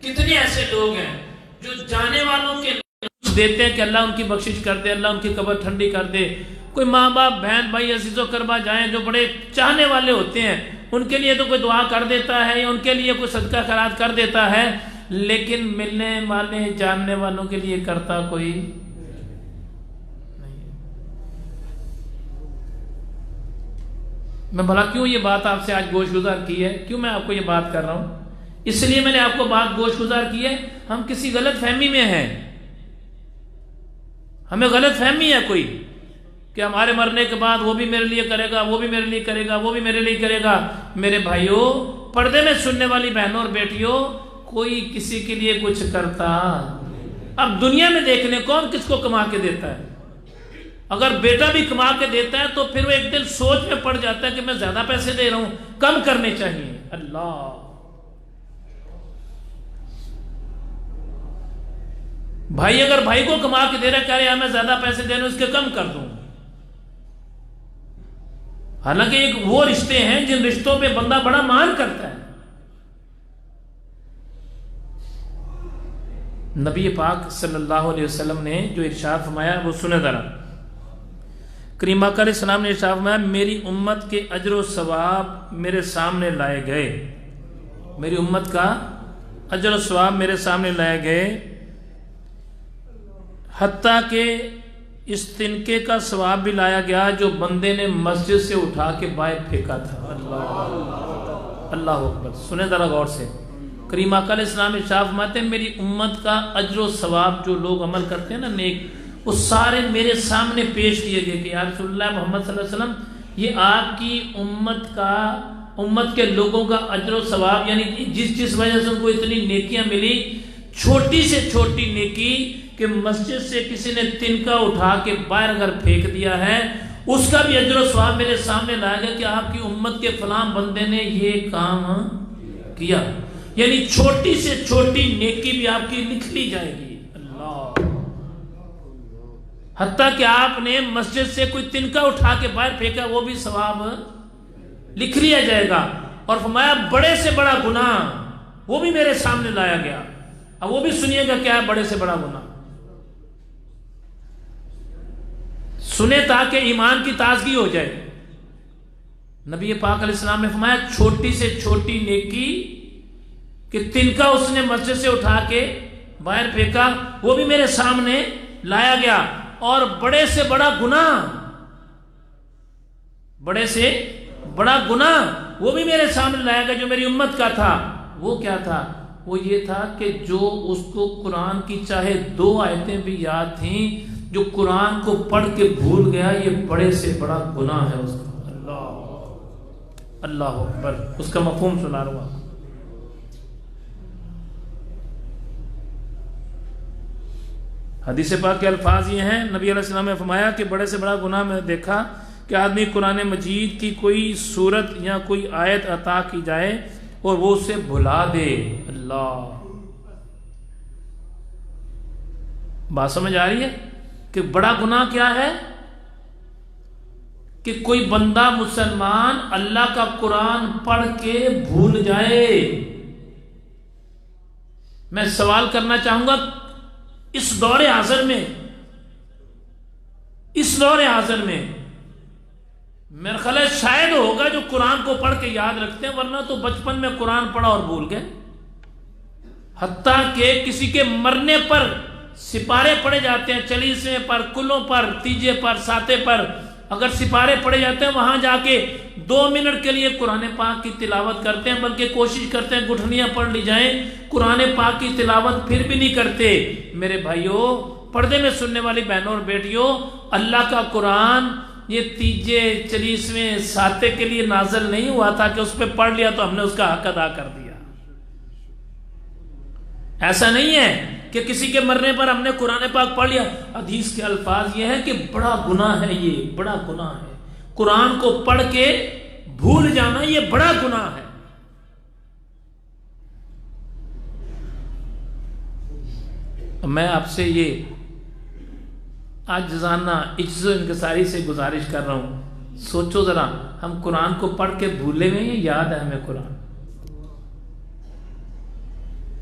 کتنے ایسے لوگ ہیں جو جانے والوں کے دیتے ہیں کہ اللہ ان کی بخشش کر دے، اللہ ان کی قبر ٹھنڈی کر دے. کوئی ماں باپ بہن بھائی عزیز و کربا جائیں جو بڑے چاہنے والے ہوتے ہیں، ان کے لیے تو کوئی دعا کر دیتا ہے یا ان کے لیے کوئی صدقہ خیرات کر دیتا ہے، لیکن ملنے والے جاننے والوں کے لیے کرتا کوئی نہیں. میں بھلا کیوں یہ بات آپ سے آج گوش گزار کی ہے، کیوں میں آپ کو یہ بات کر رہا ہوں؟ اس لیے میں نے آپ کو بات گوش گزار کی ہے، ہم کسی غلط فہمی میں ہیں. ہمیں غلط فہمی ہے کوئی کہ ہمارے مرنے کے بعد وہ بھی میرے لیے کرے گا، وہ بھی میرے لیے کرے گا، وہ بھی میرے لیے کرے گا. میرے بھائیوں، پردے میں سننے والی بہنوں اور بیٹیوں، کوئی کسی کے لیے کچھ کرتا. اب دنیا میں دیکھ لیں کون کس کو کما کے دیتا ہے. اگر بیٹا بھی کما کے دیتا ہے تو پھر وہ ایک دن سوچ میں پڑ جاتا ہے کہ میں زیادہ پیسے دے رہا ہوں، کم کرنے چاہیے. اللہ، بھائی اگر بھائی کو کما کے دے رہا ہے، کہہ رہے ہیں میں زیادہ پیسے دے رہا ہوں، اس کے کم کر دوں. حالانکہ ایک وہ رشتے ہیں جن رشتوں پہ بندہ بڑا مان کرتا ہے. نبی پاک صلی اللہ علیہ وسلم نے جو ارشاد فرمایا وہ سنیں ذرا. کریم آقا علیہ السلام نے ارشاد فرمایا، میری امت کے اجر و ثواب میرے سامنے لائے گئے. میری امت کا اجر و ثواب میرے سامنے لائے گئے، حتیٰ کہ اس تنکے کا ثواب بھی لایا گیا جو بندے نے مسجد سے اٹھا کے باہر پھینکا تھا. اللہ اکبر. سنیں ذرا غور سے. کریم آقا علیہ السلام ارشاد فرماتے ہیں، میری امت کا اجر و ثواب جو لوگ عمل کرتے ہیں نا نیک، وہ سارے میرے سامنے پیش کیے گئے کہ یا رسول اللہ محمد صلی اللہ علیہ وسلم، یہ آپ کی امت کے لوگوں کا اجر و ثواب، یعنی جس وجہ سے ان کو اتنی نیکیاں ملی، چھوٹی سے چھوٹی نیکی کہ مسجد سے کسی نے تنکا اٹھا کے باہر اگر پھینک دیا ہے، اس کا بھی اجر و ثواب میرے سامنے لایا گیا کہ آپ کی امت کے فلاں بندے نے یہ کام کیا. یعنی چھوٹی سے چھوٹی نیکی بھی آپ کی لکھ لی جائے گی. اللہ، حتیٰ کہ آپ نے مسجد سے کوئی تنکا اٹھا کے باہر پھینکا، وہ بھی ثواب لکھ لیا جائے گا. اور فرمایا بڑے سے بڑا گناہ وہ بھی میرے سامنے لایا گیا. اب وہ بھی سنیے گا کیا ہے بڑے سے بڑا گناہ، سنے تاکہ ایمان کی تازگی ہو جائے. نبی پاک علیہ السلام نے فرمایا چھوٹی سے چھوٹی نیکی کہ تنکا اس نے مسجد سے اٹھا کے باہر پھینکا، وہ بھی میرے سامنے لایا گیا. اور بڑے سے بڑا گناہ، بڑے سے بڑا گناہ وہ بھی میرے سامنے لایا گیا جو میری امت کا تھا. وہ کیا تھا؟ وہ یہ تھا کہ جو اس کو قرآن کی چاہے 2 آیتیں بھی یاد تھیں، جو قرآن کو پڑھ کے بھول گیا، یہ بڑے سے بڑا گناہ ہے اس کا. اللہ اکبر. اس کا مفہوم سنا رہا ہوں. حدیث پاک کے الفاظ یہ ہیں، نبی علیہ السلام نے فرمایا کہ بڑے سے بڑا گناہ میں نے دیکھا کہ آدمی قرآن مجید کی کوئی سورت یا کوئی آیت عطا کی جائے اور وہ اسے بھلا دے. اللہ، بات سمجھ آ رہی ہے کہ بڑا گناہ کیا ہے؟ کہ کوئی بندہ مسلمان اللہ کا قرآن پڑھ کے بھول جائے. میں سوال کرنا چاہوں گا، اس دور حاضر میں میرا خیال ہے شاید ہوگا جو قرآن کو پڑھ کے یاد رکھتے ہیں، ورنہ تو بچپن میں قرآن پڑھا اور بھول گئے. حتیٰ کہ کسی کے مرنے پر سپارے پڑے جاتے ہیں، 40ویں پر، کلوں پر، تیجے پر، ساتے پر اگر سپارے پڑے جاتے ہیں، وہاں جا کے 2 منٹ کے لیے قرآن پاک کی تلاوت کرتے ہیں، بلکہ کوشش کرتے ہیں گٹھنیاں پڑھ لی جائیں، قرآن پاک کی تلاوت پھر بھی نہیں کرتے. میرے بھائیوں، پردے میں سننے والی بہنوں اور بیٹیوں، اللہ کا قرآن یہ تیجے، 40ویں، ساتے کے لیے نازل نہیں ہوا تھا کہ اس پہ پڑھ لیا تو ہم نے اس کا حق ادا کر دیا. ایسا نہیں ہے کہ کسی کے مرنے پر ہم نے قرآن پاک پڑھ لیا. حدیث کے الفاظ یہ ہے کہ بڑا گناہ ہے، یہ بڑا گناہ ہے. قرآن کو پڑھ کے بھول جانا یہ بڑا گناہ ہے. میں آپ سے یہ عاجزانہ عجز و انکساری سے گزارش کر رہا ہوں، سوچو ذرا، ہم قرآن کو پڑھ کے بھولے ہوئے ہیں، یاد ہے ہمیں قرآن؟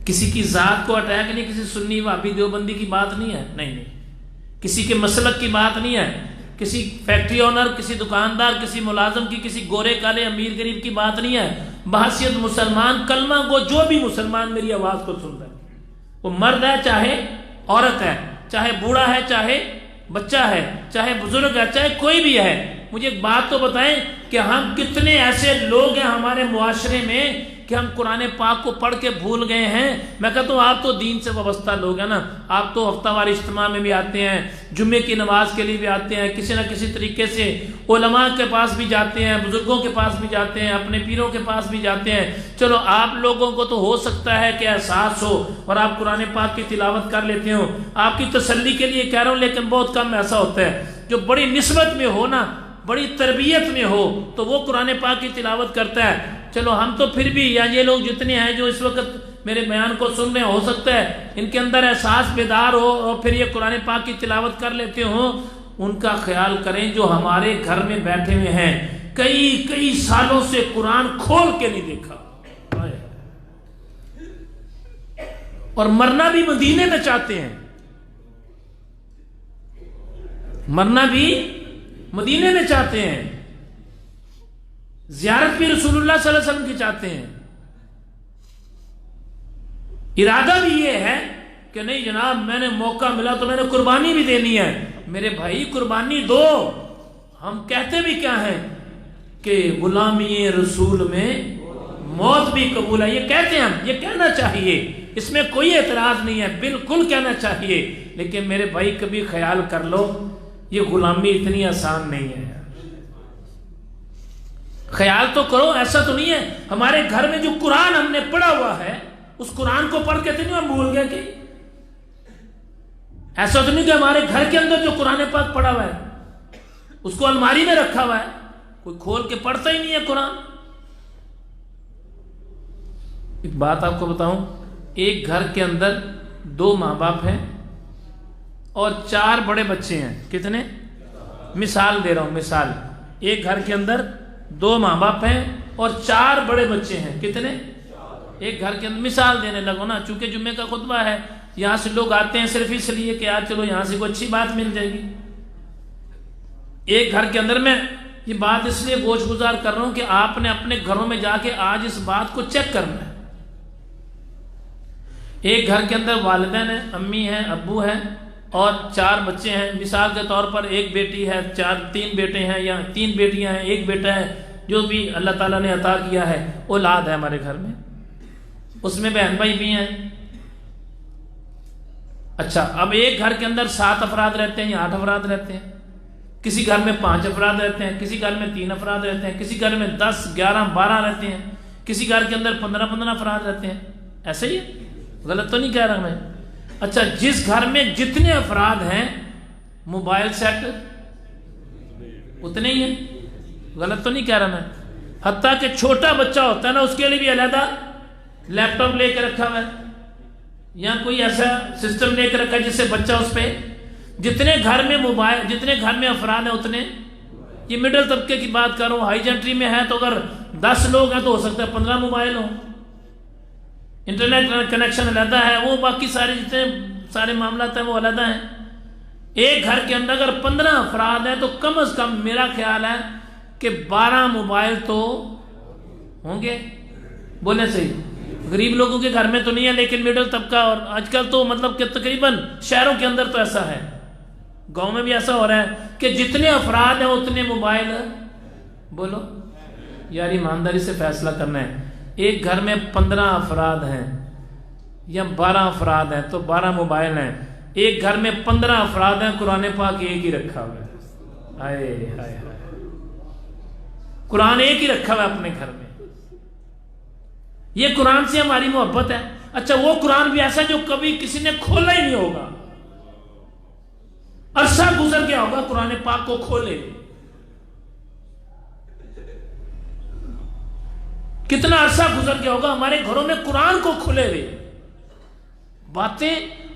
کسی کی ذات کو اٹیک نہیں، کسی سنی وہابی دیوبندی کی بات نہیں ہے، نہیں نہیں، کسی کے مسلک کی بات نہیں ہے، کسی فیکٹری اونر، کسی دکاندار، کسی ملازم کی، کسی گورے کالے امیر غریب کی بات نہیں ہے۔ بحیثیت مسلمان کلمہ گو جو بھی مسلمان میری آواز کو سن رہا ہے، وہ مرد ہے چاہے عورت ہے، چاہے بوڑھا ہے چاہے بچہ ہے، چاہے بزرگ ہے، چاہے کوئی بھی ہے، مجھے ایک بات تو بتائیں کہ ہم کتنے ایسے لوگ ہیں ہمارے معاشرے میں کہ ہم قرآن پاک کو پڑھ کے بھول گئے ہیں۔ میں کہتا ہوں آپ تو دین سے وابستہ لوگ ہیں نا، آپ تو ہفتہ وار اجتماع میں بھی آتے ہیں، جمعے کی نماز کے لیے بھی آتے ہیں، کسی نہ کسی طریقے سے علماء کے پاس بھی جاتے ہیں، بزرگوں کے پاس بھی جاتے ہیں، اپنے پیروں کے پاس بھی جاتے ہیں۔ چلو آپ لوگوں کو تو ہو سکتا ہے کہ احساس ہو اور آپ قرآن پاک کی تلاوت کر لیتے ہو، آپ کی تسلی کے لیے کہہ رہا ہوں، لیکن بہت کم ایسا ہوتا ہے جو بڑی نسبت میں ہو نا، بڑی تربیت میں ہو تو وہ قرآن پاک کی تلاوت کرتا ہے۔ چلو ہم تو پھر بھی، یا یہ لوگ جتنے ہیں جو اس وقت میرے بیان کو سن رہے ہیں، ہو سکتا ہے ان کے اندر احساس بیدار ہو اور پھر یہ قرآن پاک کی تلاوت کر لیتے ہوں، ان کا خیال کریں جو ہمارے گھر میں بیٹھے ہوئے ہیں، کئی سالوں سے قرآن کھول کے نہیں دیکھا، اور مرنا بھی مدینے میں چاہتے ہیں، مرنا بھی مدینے میں چاہتے ہیں، زیارت بھی رسول اللہ صلی اللہ علیہ وسلم کی چاہتے ہیں۔ ارادہ بھی یہ ہے کہ نہیں جناب، میں نے موقع ملا تو میں نے قربانی بھی دینی ہے۔ میرے بھائی قربانی دو، ہم کہتے بھی کیا ہیں کہ غلامی رسول میں موت بھی قبول ہے، یہ کہتے ہیں ہم، یہ کہنا چاہیے، اس میں کوئی اعتراض نہیں ہے، بالکل کہنا چاہیے، لیکن میرے بھائی کبھی خیال کر لو یہ غلامی اتنی آسان نہیں ہے۔ خیال تو کرو، ایسا تو نہیں ہے ہمارے گھر میں جو قرآن ہم نے پڑھا ہوا ہے اس قرآن کو پڑھ کے تو نہیں ہم بھول گئے، کہ ایسا تو نہیں کہ ہمارے گھر کے اندر جو قرآن پاک پڑھا ہوا ہے اس کو الماری میں رکھا ہوا ہے، کوئی کھول کے پڑھتا ہی نہیں ہے قرآن۔ ایک بات آپ کو بتاؤں، ایک گھر کے اندر 2 ماں باپ ہیں اور 4 بڑے بچے ہیں، کتنے؟ مثال دے رہا ہوں، مثال، ایک گھر کے اندر 2 ماں باپ ہیں اور 4 بڑے بچے ہیں، کتنے؟ ایک گھر کے اندر، مثال دینے لگو نا، چونکہ جمعے کا خطبہ ہے، یہاں سے لوگ آتے ہیں صرف اس لیے کہ آج چلو یہاں سے کوئی اچھی بات مل جائے گی۔ ایک گھر کے اندر، میں یہ بات اس لیے گوش گزار کر رہا ہوں کہ آپ نے اپنے گھروں میں جا کے آج اس بات کو چیک کرنا ہے۔ ایک گھر کے اندر والدین ہیں، امی ہیں، ابو ہیں اور 4 بچے ہیں، مثال کے طور پر ایک بیٹی ہے، 3 بیٹے ہیں یا 3 بیٹیاں ہیں، ایک بیٹا ہے، جو بھی اللہ تعالیٰ نے عطا کیا ہے، اولاد ہے ہمارے گھر میں، اس میں بہن بھائی بھی ہیں۔ اچھا، اب ایک گھر کے اندر 7 افراد رہتے ہیں یا 8 افراد رہتے ہیں، کسی گھر میں 5 افراد رہتے ہیں، کسی گھر میں 3 افراد رہتے ہیں، کسی گھر میں 10 11 12 رہتے ہیں، کسی گھر کے اندر 15 افراد رہتے ہیں، ایسے ہی ہے؟ غلط تو نہیں کہہ رہا میں؟ اچھا، جس گھر میں جتنے افراد ہیں موبائل سیٹ اتنے ہی ہیں، غلط تو نہیں کہہ رہا میں؟ حتیٰ کہ چھوٹا بچہ ہوتا ہے نا، اس کے لیے بھی علیحدہ لیپ ٹاپ لے کے رکھا ہوا ہے یا کوئی ایسا سسٹم لے کے رکھا ہے جس سے بچہ اس پہ، جتنے گھر میں موبائل، جتنے گھر میں افراد ہیں اتنے، یہ مڈل طبقے کی بات کر رہا ہوں، ہائی جنٹری میں ہے تو اگر 10 لوگ ہیں تو ہو سکتا ہے 15 موبائل ہوں، انٹرنیٹ کنیکشن علیحدہ ہے، وہ باقی سارے جتنے سارے معاملات ہیں وہ علیحدہ ہیں۔ ایک گھر کے اندر اگر 15 افراد ہیں تو کم از کم میرا خیال ہے کہ 12 موبائل تو ہوں گے، بولے صحیح۔ غریب لوگوں کے گھر میں تو نہیں ہے، لیکن مڈل طبقہ، اور آج کل تو مطلب کہ تقریباً شہروں کے اندر تو ایسا ہے، گاؤں میں بھی ایسا ہو رہا ہے کہ جتنے افراد ہیں اتنے موبائل، بولو یار ایمانداری سے فیصلہ کرنا ہے، ایک گھر میں 15 افراد ہیں یا 12 افراد ہیں تو 12 موبائل ہیں، ایک گھر میں 15 افراد ہیں، قرآن پاک ایک ہی رکھا ہوا ہے، ہائے ہائے ہائے، قرآن ایک ہی رکھا ہوا ہے اپنے گھر میں۔ یہ قرآن سے ہماری محبت ہے۔ اچھا، وہ قرآن بھی ایسا جو کبھی کسی نے کھولا ہی نہیں ہوگا، عرصہ گزر گیا ہوگا قرآن پاک کو کھولے، کتنا عرصہ گزر گیا ہوگا ہمارے گھروں میں قرآن کو کھلے ہوئے۔ باتیں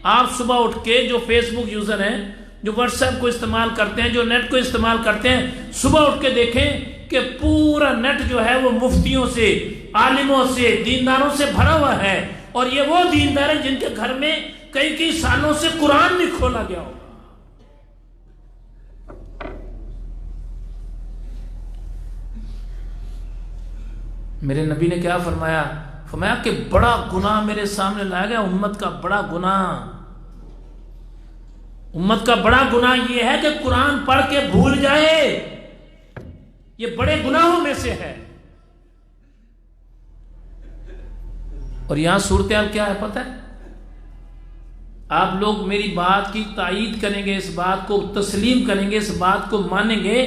آپ صبح اٹھ کے، جو فیس بک یوزر ہیں، جو واٹس ایپ کو استعمال کرتے ہیں، جو نیٹ کو استعمال کرتے ہیں، صبح اٹھ کے دیکھیں کہ پورا نیٹ جو ہے وہ مفتیوں سے، عالموں سے، دینداروں سے بھرا ہوا ہے، اور یہ وہ دیندار ہیں جن کے گھر میں کئی کئی سالوں سے قرآن نہیں کھولا گیا ہو. میرے نبی نے کیا فرمایا؟ فرمایا کہ بڑا گناہ میرے سامنے لایا گیا، امت کا بڑا گناہ. امت کا بڑا گناہ یہ ہے کہ قرآن پڑھ کے بھول جائے. یہ بڑے گناہوں میں سے ہے. اور یہاں صورتحال کیا ہے پتہ ہے؟ آپ لوگ میری بات کی تائید کریں گے، اس بات کو تسلیم کریں گے، اس بات کو مانیں گے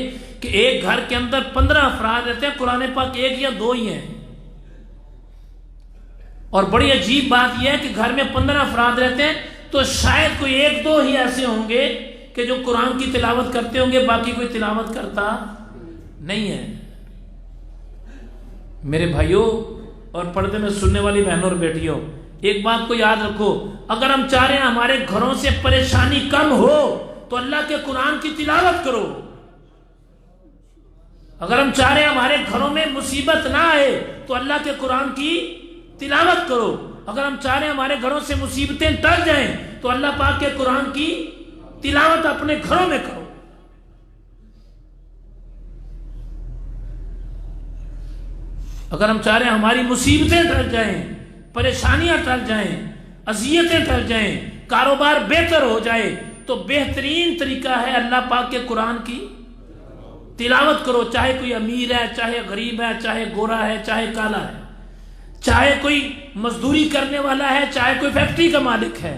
کہ ایک گھر کے اندر 15 افراد رہتے ہیں، قرآن پاک 1 یا 2 ہی ہیں. اور بڑی عجیب بات یہ ہے کہ گھر میں 15 افراد رہتے ہیں تو شاید کوئی 1-2 ہی ایسے ہوں گے کہ جو قرآن کی تلاوت کرتے ہوں گے، باقی کوئی تلاوت کرتا نہیں ہے. میرے بھائیوں اور پردے میں سننے والی بہنوں اور بیٹیوں، ایک بات کو یاد رکھو، اگر ہم چاہ رہے ہیں ہمارے گھروں سے پریشانی کم ہو تو اللہ کے قرآن کی تلاوت کرو. اگر ہم چاہ رہے ہیں ہمارے گھروں میں مصیبت نہ آئے تو اللہ کے قرآن کی تلاوت کرو. اگر ہم چاہ رہے ہیں ہمارے گھروں سے مصیبتیں ٹل جائیں تو اللہ پاک کے قرآن کی تلاوت اپنے گھروں میں کرو. اگر ہم چاہ رہے ہیں ہماری مصیبتیں ٹل جائیں، پریشانیاں ٹل جائیں، اذیتیں ٹل جائیں، کاروبار بہتر ہو جائے، تو بہترین طریقہ ہے اللہ پاک کے قرآن کی تلاوت کرو. چاہے کوئی امیر ہے، چاہے غریب ہے، چاہے گورا ہے، چاہے کالا ہے، چاہے کوئی مزدوری کرنے والا ہے، چاہے کوئی فیکٹری کا مالک ہے،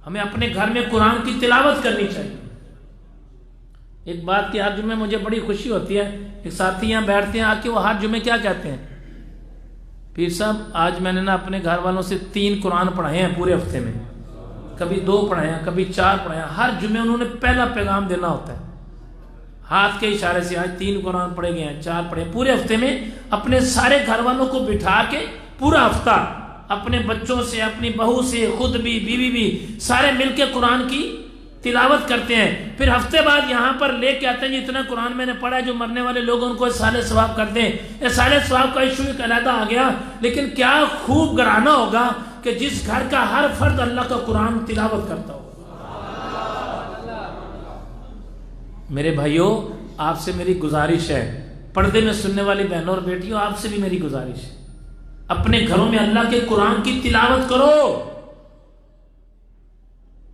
ہمیں اپنے گھر میں قرآن کی تلاوت کرنی چاہیے. ایک بات کی ہر جمعے مجھے بڑی خوشی ہوتی ہے، ایک ساتھی یہاں بیٹھتے ہیں آ کے، وہ ہر جمعے کیا کہتے ہیں؟ پیر صاحب آج میں نے نا اپنے گھر والوں سے 3 قرآن پڑھائے ہیں پورے ہفتے میں، کبھی 2 پڑھائے ہیں، کبھی 4 پڑھائے ہیں. ہر جمعے انہوں نے پہلا پیغام دینا ہوتا ہے، ہاتھ کے اشارے سے آج 3 قرآن پڑھے گئے ہیں، 4 پڑھے. پورے ہفتے میں اپنے سارے گھر والوں کو بٹھا کے پورا ہفتہ اپنے بچوں سے، اپنی بہو سے، خود بھی، بیوی بھی، سارے مل کے قرآن کی تلاوت کرتے ہیں. پھر ہفتے بعد یہاں پر لے کے آتے ہیں، جتنا قرآن میں نے پڑھا ہے، جو مرنے والے لوگ ان کو اصحال ثواب کرتے ہیں. اصحال ثواب کا ایشو ایک علیحدہ آ گیا، لیکن کیا خوب گھرانہ ہوگا کہ جس گھر کا ہر فرد اللہ کا قرآن تلاوت کرتا ہو. میرے بھائیوں آپ سے میری گزارش ہے، پردے میں سننے والی بہنوں اور بیٹیوں، آپ سے بھی میری گزارش ہے، اپنے گھروں میں اللہ کے قرآن کی تلاوت کرو.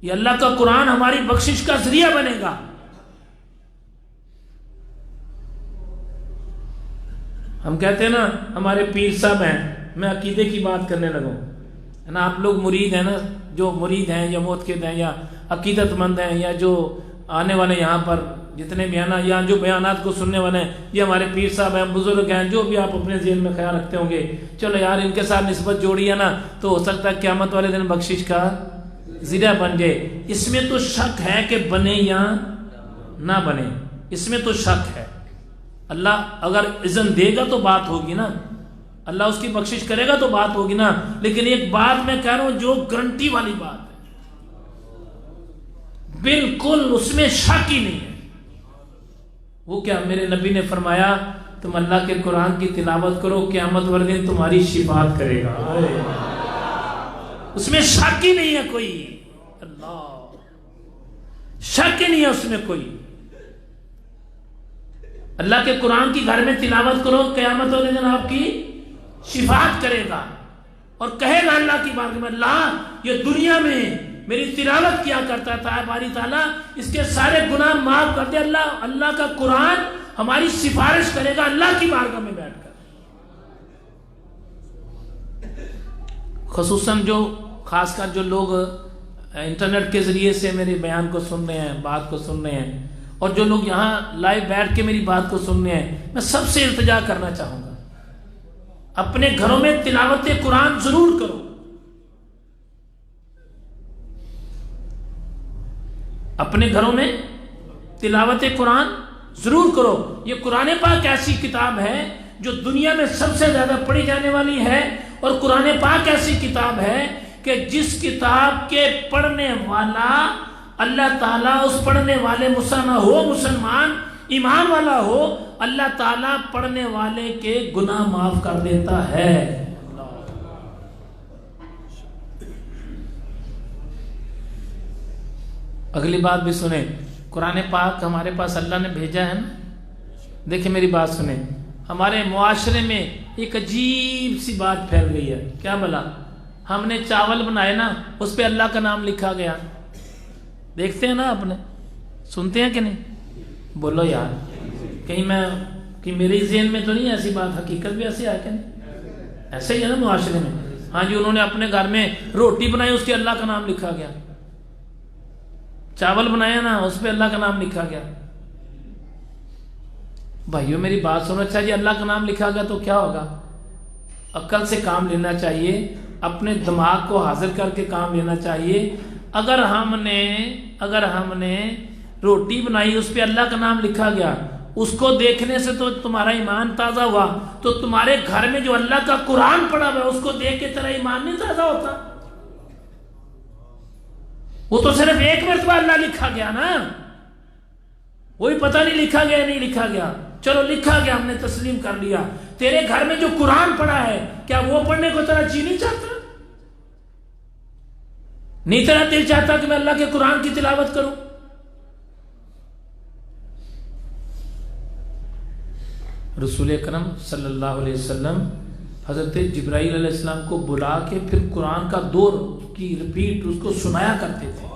یہ اللہ کا قرآن ہماری بخشش کا ذریعہ بنے گا. ہم کہتے ہیں نا ہمارے پیر صاحب ہیں، میں عقیدے کی بات کرنے لگوں ہے نا. آپ لوگ مرید ہیں نا، جو مرید ہیں یا معتقد ہیں یا عقیدت مند ہیں یا جو آنے والے یہاں پر جتنے بھی ہیں نا، یا جو بیانات کو سننے والے ہیں، یہ ہمارے پیر صاحب ہیں، بزرگ ہیں، جو بھی آپ اپنے ذہن میں خیال رکھتے ہوں گے، چلو یار ان کے ساتھ نسبت جوڑی ہے نا، تو ہو سکتا ہے قیامت والے دن بخشش کا ذریعہ بن جائے. اس میں تو شک ہے کہ بنے یا نہ بنے، اس میں تو شک ہے. اللہ اگر اذن دے گا تو بات ہوگی نا، اللہ اس کی بخشش کرے گا تو بات ہوگی نا. لیکن ایک بات میں کہہ رہا ہوں جو گارنٹی والی بات ہے، بالکل اس میں شک ہی نہیں ہے. وہ کیا؟ میرے نبی نے فرمایا تم اللہ کے قرآن کی تلاوت کرو، قیامت والے دن تمہاری شفاعت کرے گا. اس میں شک ہی نہیں ہے کوئی، اللہ شک ہی نہیں ہے اس میں کوئی. اللہ کے قرآن کی گھر میں تلاوت کرو، قیامت والے دن آپ کی شفاعت کرے گا اور کہے گا اللہ کی بارگاہ میں، اللہ یہ دنیا میں میری تلاوت کیا کرتا تھا، باری تعالیٰ اس کے سارے گناہ معاف کر دے. اللہ کا قرآن ہماری سفارش کرے گا اللہ کی بارگاہ میں بیٹھ کر. خصوصاً جو خاص کر جو لوگ انٹرنیٹ کے ذریعے سے میرے بیان کو سن رہے ہیں، بات کو سن رہے ہیں، اور جو لوگ یہاں لائیو بیٹھ کے میری بات کو سن رہے ہیں، میں سب سے التجا کرنا چاہوں گا اپنے گھروں میں تلاوت قرآن ضرور کرو. اپنے گھروں میں تلاوت قرآن ضرور کرو. یہ قرآن پاک ایسی کتاب ہے جو دنیا میں سب سے زیادہ پڑھی جانے والی ہے، اور قرآن پاک ایسی کتاب ہے کہ جس کتاب کے پڑھنے والا اللہ تعالیٰ اس پڑھنے والے مسلمان ایمان والا ہو، اللہ تعالیٰ پڑھنے والے کے گناہ معاف کر دیتا ہے. اگلی بات بھی سنیں، قرآن پاک ہمارے پاس اللہ نے بھیجا ہے نا. دیکھیں میری بات سنیں، ہمارے معاشرے میں ایک عجیب سی بات پھیل گئی ہے. کیا بلا؟ ہم نے چاول بنائے نا، اس پہ اللہ کا نام لکھا گیا. دیکھتے ہیں نا، آپ نے سنتے ہیں کہ نہیں؟ بولو یار، کہیں میرے ذہن میں تو نہیں ایسی بات، حقیقت بھی ایسی ہے کہ نہیں؟ ایسا ہی ہے نا معاشرے میں. ہاں جی، انہوں نے اپنے گھر میں روٹی بنائی، اس کے اللہ کا نام لکھا گیا. چاول بنایا نا، اس پہ اللہ کا نام لکھا گیا. بھائیو میری بات سنو. اچھا جی، اللہ کا نام لکھا گیا تو کیا ہوگا؟ عقل سے کام لینا چاہیے، اپنے دماغ کو حاضر کر کے کام لینا چاہیے. اگر ہم نے روٹی بنائی، اس پہ اللہ کا نام لکھا گیا، اس کو دیکھنے سے تو تمہارا ایمان تازہ ہوا، تو تمہارے گھر میں جو اللہ کا قرآن پڑھا ہوا ہے، اس کو دیکھ کے تیرا ایمان نہیں تازہ ہوتا؟ وہ تو صرف ایک مرتبہ اللہ لکھا گیا نا، وہی پتہ نہیں لکھا گیا نہیں لکھا گیا. چلو لکھا گیا، ہم نے تسلیم کر لیا. تیرے گھر میں جو قرآن پڑھا ہے، کیا وہ پڑھنے کو تیرا جی نہیں چاہتا؟ نہیں تیرا دل چاہتا کہ میں اللہ کے قرآن کی تلاوت کروں؟ رسول اکرم صلی اللہ علیہ وسلم حضرت جبرائیل علیہ السلام کو بلا کے پھر قرآن کا دور کی ریپیٹ اس کو سنایا کرتے تھے.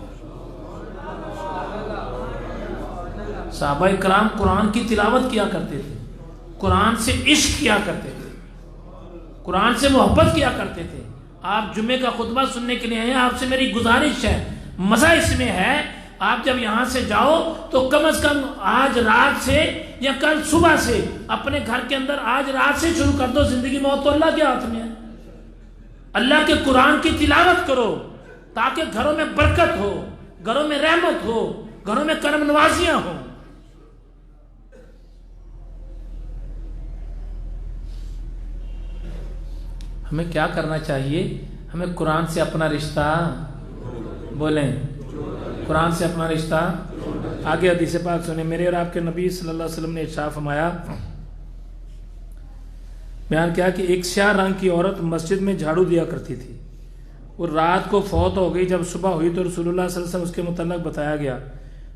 صحابہ کرام قرآن کی تلاوت کیا کرتے تھے، قرآن سے عشق کیا کرتے تھے، قرآن سے محبت کیا کرتے تھے. آپ جمعے کا خطبہ سننے کے لیے آئے ہیں، آپ سے میری گزارش ہے، مزہ اس میں ہے، آپ جب یہاں سے جاؤ تو کم از کم آج رات سے یا کل صبح سے اپنے گھر کے اندر آج رات سے شروع کر دو. زندگی موت تو اللہ کے ہاتھ میں ہے. اللہ کے قرآن کی تلاوت کرو تاکہ گھروں میں برکت ہو، گھروں میں رحمت ہو، گھروں میں کرم نوازیاں ہوں. ہمیں کیا کرنا چاہیے؟ ہمیں قرآن سے اپنا رشتہ، بولیں، قرآن سے اپنا رشتہ. آگے حدیث پاک سنیں. میرے اور آپ کے نبی صلی اللہ علیہ وسلم نے ارشاد فرمایا، بیان کیا کہ ایک سیاہ رنگ کی عورت مسجد میں جھاڑو دیا کرتی تھی، اور رات کو فوت ہو گئی. جب صبح ہوئی تو رسول اللہ صلی اللہ علیہ وسلم اس کے متعلق بتایا گیا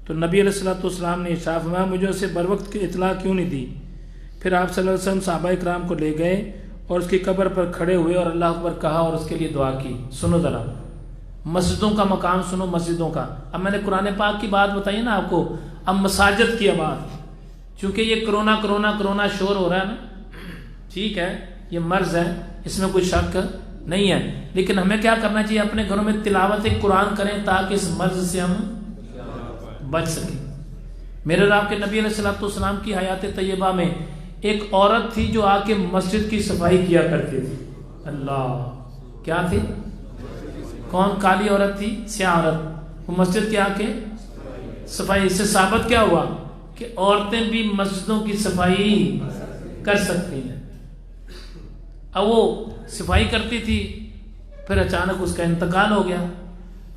تو نبی علیہ الصلوۃ والسلام نے ارشاد فرمایا، مجھے اسے بروقت کی اطلاع کیوں نہیں دی؟ پھر آپ صلی اللہ علیہ وسلم صحابہ کرام کو لے گئے اور اس کی قبر پر کھڑے ہوئے اور اللہ اکبر کہا اور اس کے لیے دعا کی. سنو ذرا مسجدوں کا مقام سنو، مسجدوں کا. اب میں نے قرآن پاک کی بات بتائی نا آپ کو، اب مساجد کی بات، چونکہ یہ کرونا شور ہو رہا ہے نا، ٹھیک ہے، یہ مرض ہے، اس میں کوئی شک نہیں ہے، لیکن ہمیں کیا کرنا چاہیے؟ اپنے گھروں میں تلاوت قرآن کریں تاکہ اس مرض سے ہم بچ سکیں. میرے اور آپ کے نبی علیہ الصلوۃ والسلام کی حیات طیبہ میں ایک عورت تھی جو آ کے مسجد کی صفائی کیا کرتی تھی. اللہ، کیا تھی؟ کون؟ کالی عورت تھی، سیاہ عورت، وہ مسجد کے آ کے صفائی. اس سے ثابت کیا ہوا کہ عورتیں بھی مسجدوں کی صفائی کر سکتی ہیں. اب وہ صفائی کرتی تھی، پھر اچانک اس کا انتقال ہو گیا.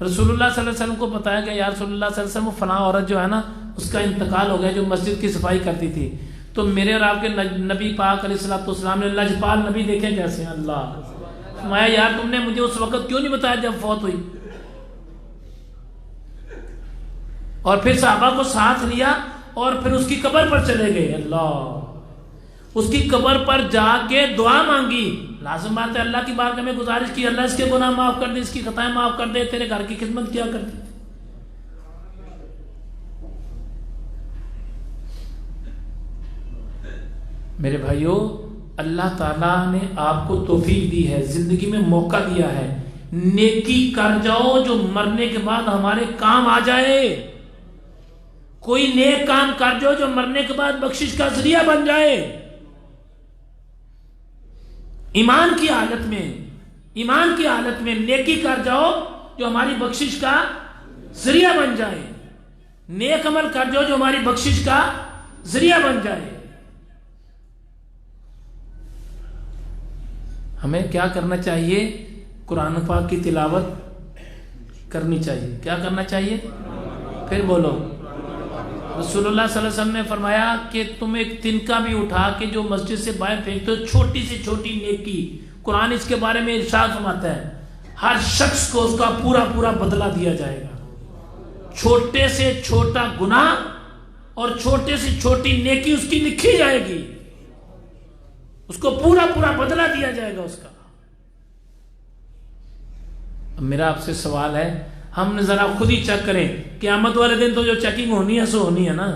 رسول اللہ صلی اللہ علیہ وسلم کو بتایا گیا، یا رسول اللہ صلی اللہ علیہ وسلم، وہ فلاں عورت جو ہے نا اس کا انتقال ہو گیا جو مسجد کی صفائی کرتی تھی. تو میرے اور آپ کے نبی پاک علیہ الصلوۃ والسلام نے لجپال نبی دیکھیں کیسے ہیں. اللہ فرمایا، یار تم نے مجھے اس وقت کیوں نہیں بتایا جب فوت ہوئی؟ اور پھر صحابہ کو ساتھ لیا اور پھر اس کی قبر پر چلے گئے. اللہ، اس کی قبر پر جا کے دعا مانگی. لازم بات ہے، اللہ کی بارگاہ میں گزارش کی، اللہ اس کے گناہ معاف کر دے، اس کی خطائیں معاف کر دے. تیرے گھر کی خدمت کیا کرتی تھی. میرے بھائیو، اللہ تعالیٰ نے آپ کو توفیق دی ہے، زندگی میں موقع دیا ہے، نیکی کر جاؤ جو مرنے کے بعد ہمارے کام آ جائے. کوئی نیک کام کر جاؤ جو مرنے کے بعد بخشش کا ذریعہ بن جائے. ایمان کی حالت میں نیکی کر جاؤ جو ہماری بخشش کا ذریعہ بن جائے. نیک عمل کر جاؤ جو ہماری بخشش کا ذریعہ بن جائے. ہمیں کیا کرنا چاہیے؟ قرآن پاک کی تلاوت کرنی چاہیے. کیا کرنا چاہیے؟ پھر بولو. رسول اللہ صلی اللہ علیہ وسلم نے فرمایا کہ تم ایک تنکا بھی اٹھا کے جو مسجد سے باہر پھینکتے ہو، چھوٹی سے چھوٹی نیکی، قرآن اس کے بارے میں ارشاد فرماتا ہے ہر شخص کو اس کا پورا پورا بدلہ دیا جائے گا. چھوٹے سے چھوٹا گناہ اور چھوٹے سے چھوٹی نیکی اس کی لکھی جائے گی, اس کو پورا پورا بدلہ دیا جائے گا اس کا. اب میرا آپ سے سوال ہے, ہم نے ذرا خود ہی چیک کریں, قیامت والے دن تو جو چیکنگ ہونی ہے سو ہونی ہے نا,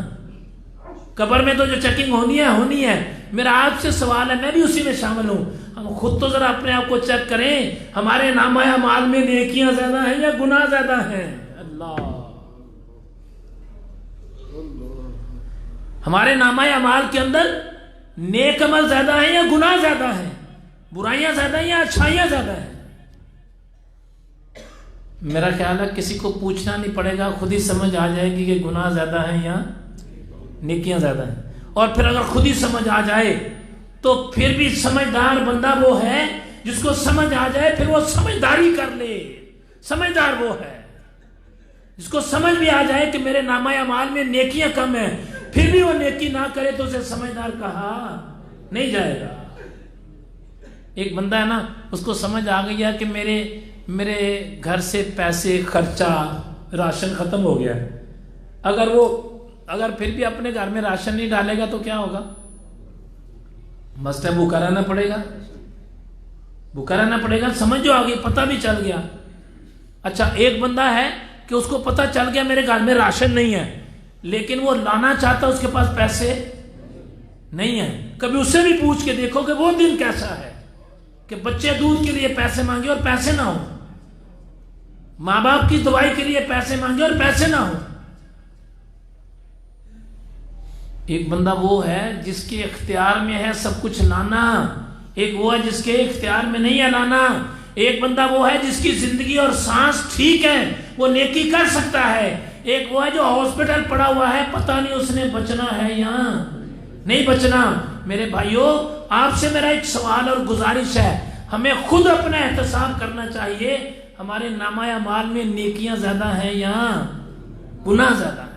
قبر میں تو جو چیکنگ ہونی ہے. میرا آپ سے سوال ہے, میں بھی اسی میں شامل ہوں, ہم خود تو ذرا اپنے آپ کو چیک کریں, ہمارے نامہ اعمال میں نیکیاں زیادہ ہیں یا گناہ زیادہ ہیں؟ اللہ, ہمارے نامہ اعمال کے اندر نیک عمل زیادہ ہیں یا گناہ زیادہ ہیں, برائیاں زیادہ ہیں یا اچھائیاں زیادہ ہیں؟ میرا خیال ہے کسی کو پوچھنا نہیں پڑے گا, خود ہی سمجھ آ جائے گی کہ گناہ زیادہ ہیں یا نیکیاں زیادہ ہیں. اور پھر اگر خود ہی سمجھ آ جائے تو پھر بھی سمجھدار بندہ وہ ہے جس کو سمجھ آ جائے پھر وہ سمجھداری کر لے. سمجھدار وہ ہے جس کو سمجھ بھی آ جائے کہ میرے نامہ اعمال میں نیکیاں کم ہیں, پھر بھی وہ نیکی نہ کرے تو اسے سمجھدار کہا نہیں جائے گا. ایک بندہ ہے نا, اس کو سمجھ آ گئی ہے کہ میرے گھر سے پیسے خرچہ راشن ختم ہو گیا ہے, اگر پھر بھی اپنے گھر میں راشن نہیں ڈالے گا تو کیا ہوگا؟ مسئلہ بھوکا رہنا پڑے گا, بھوکا رہنا پڑے گا. سمجھ جو آ گئی, پتہ بھی چل گیا. اچھا, ایک بندہ ہے کہ اس کو پتہ چل گیا میرے گھر میں راشن نہیں ہے, لیکن وہ لانا چاہتا, اس کے پاس پیسے نہیں ہیں. کبھی اس سے بھی پوچھ کے دیکھو کہ وہ دن کیسا ہے کہ بچے دودھ کے لیے پیسے مانگے اور پیسے نہ ہوں, ماں باپ کی دوائی کے لیے پیسے مانگے اور پیسے نہ ہوں. ایک بندہ وہ ہے جس کے اختیار میں ہے سب کچھ لانا, ایک وہ ہے جس کے اختیار میں نہیں ہے لانا. ایک بندہ وہ ہے جس کی زندگی اور سانس ٹھیک ہے, وہ نیکی کر سکتا ہے. ایک وہ ہے جو ہاسپٹل پڑا ہوا ہے, پتہ نہیں اس نے بچنا ہے یا نہیں بچنا. میرے بھائیوں, آپ سے میرا ایک سوال اور گزارش ہے, ہمیں خود اپنا احتساب کرنا چاہیے, ہمارے نامہ اعمال میں نیکیاں زیادہ ہیں یا گناہ زیادہ ہیں.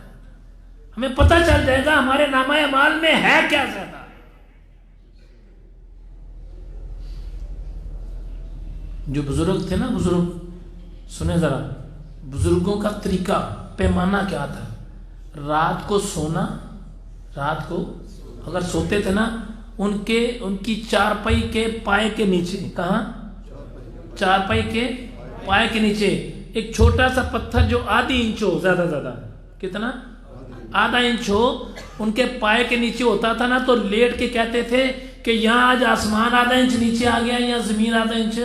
ہمیں پتہ چل جائے گا ہمارے نامہ اعمال میں ہے کیا زیادہ. جو بزرگ تھے نا, بزرگ سنیں ذرا, بزرگوں کا طریقہ پیمانہ کیا تھا؟ رات کو سونا, رات کو اگر سوتے تھے نا, ان کی چارپائی کے پائے کے نیچے, کہاں؟ چارپائی کے پائے کے نیچے ایک چھوٹا سا پتھر جو آدھی انچ ہو, زیادہ کتنا, آدھا انچ ہو, ان کے پائے کے نیچے ہوتا تھا نا, تو لیٹ کے کہتے تھے کہ یہاں آج آسمان آدھا انچ نیچے آ گیا, یا زمین آدھا انچ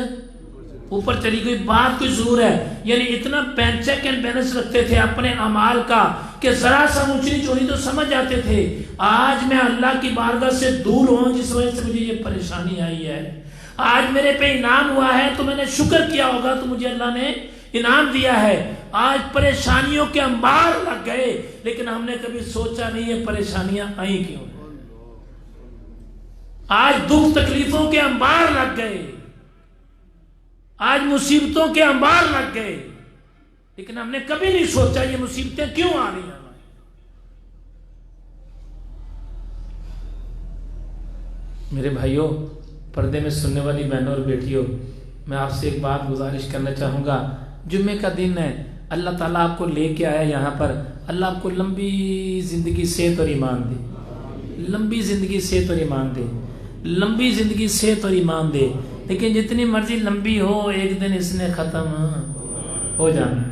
اوپر چلی گئی. بات کوئی ضرور ہے, یعنی اتنا چیک اینڈ بیلنس رکھتے تھے اپنے اعمال کا کہ ذرا سا اونچی نیچ ہونی تو سمجھ جاتے تھے آج میں اللہ کی بارگاہ سے دور ہوں, جس وجہ سے مجھے یہ پریشانی آئی ہے. آج میرے پہ انعام ہوا ہے تو میں نے شکر کیا ہوگا تو مجھے اللہ نے انعام دیا ہے. آج پریشانیوں کے انبار لگ گئے, لیکن ہم نے کبھی سوچا نہیں یہ پریشانیاں آئیں کیوں. آج دکھ تکلیفوں کے انبار لگ گئے, آج مصیبتوں کے انبار لگ گئے, لیکن ہم نے کبھی نہیں سوچا یہ مصیبتیں کیوں آ رہی ہیں. میرے بھائیوں, پردے میں سننے والی بہنوں اور بیٹیوں, میں آپ سے ایک بات گزارش کرنا چاہوں گا. جمعے کا دن ہے, اللہ تعالیٰ آپ کو لے کے آیا یہاں پر, اللہ آپ کو لمبی زندگی صحت اور ایمان دے, لمبی زندگی صحت اور ایمان دے, لمبی زندگی صحت اور ایمان دے. لیکن جتنی مرضی لمبی ہو, ایک دن اس نے ختم ہو جانا ہے.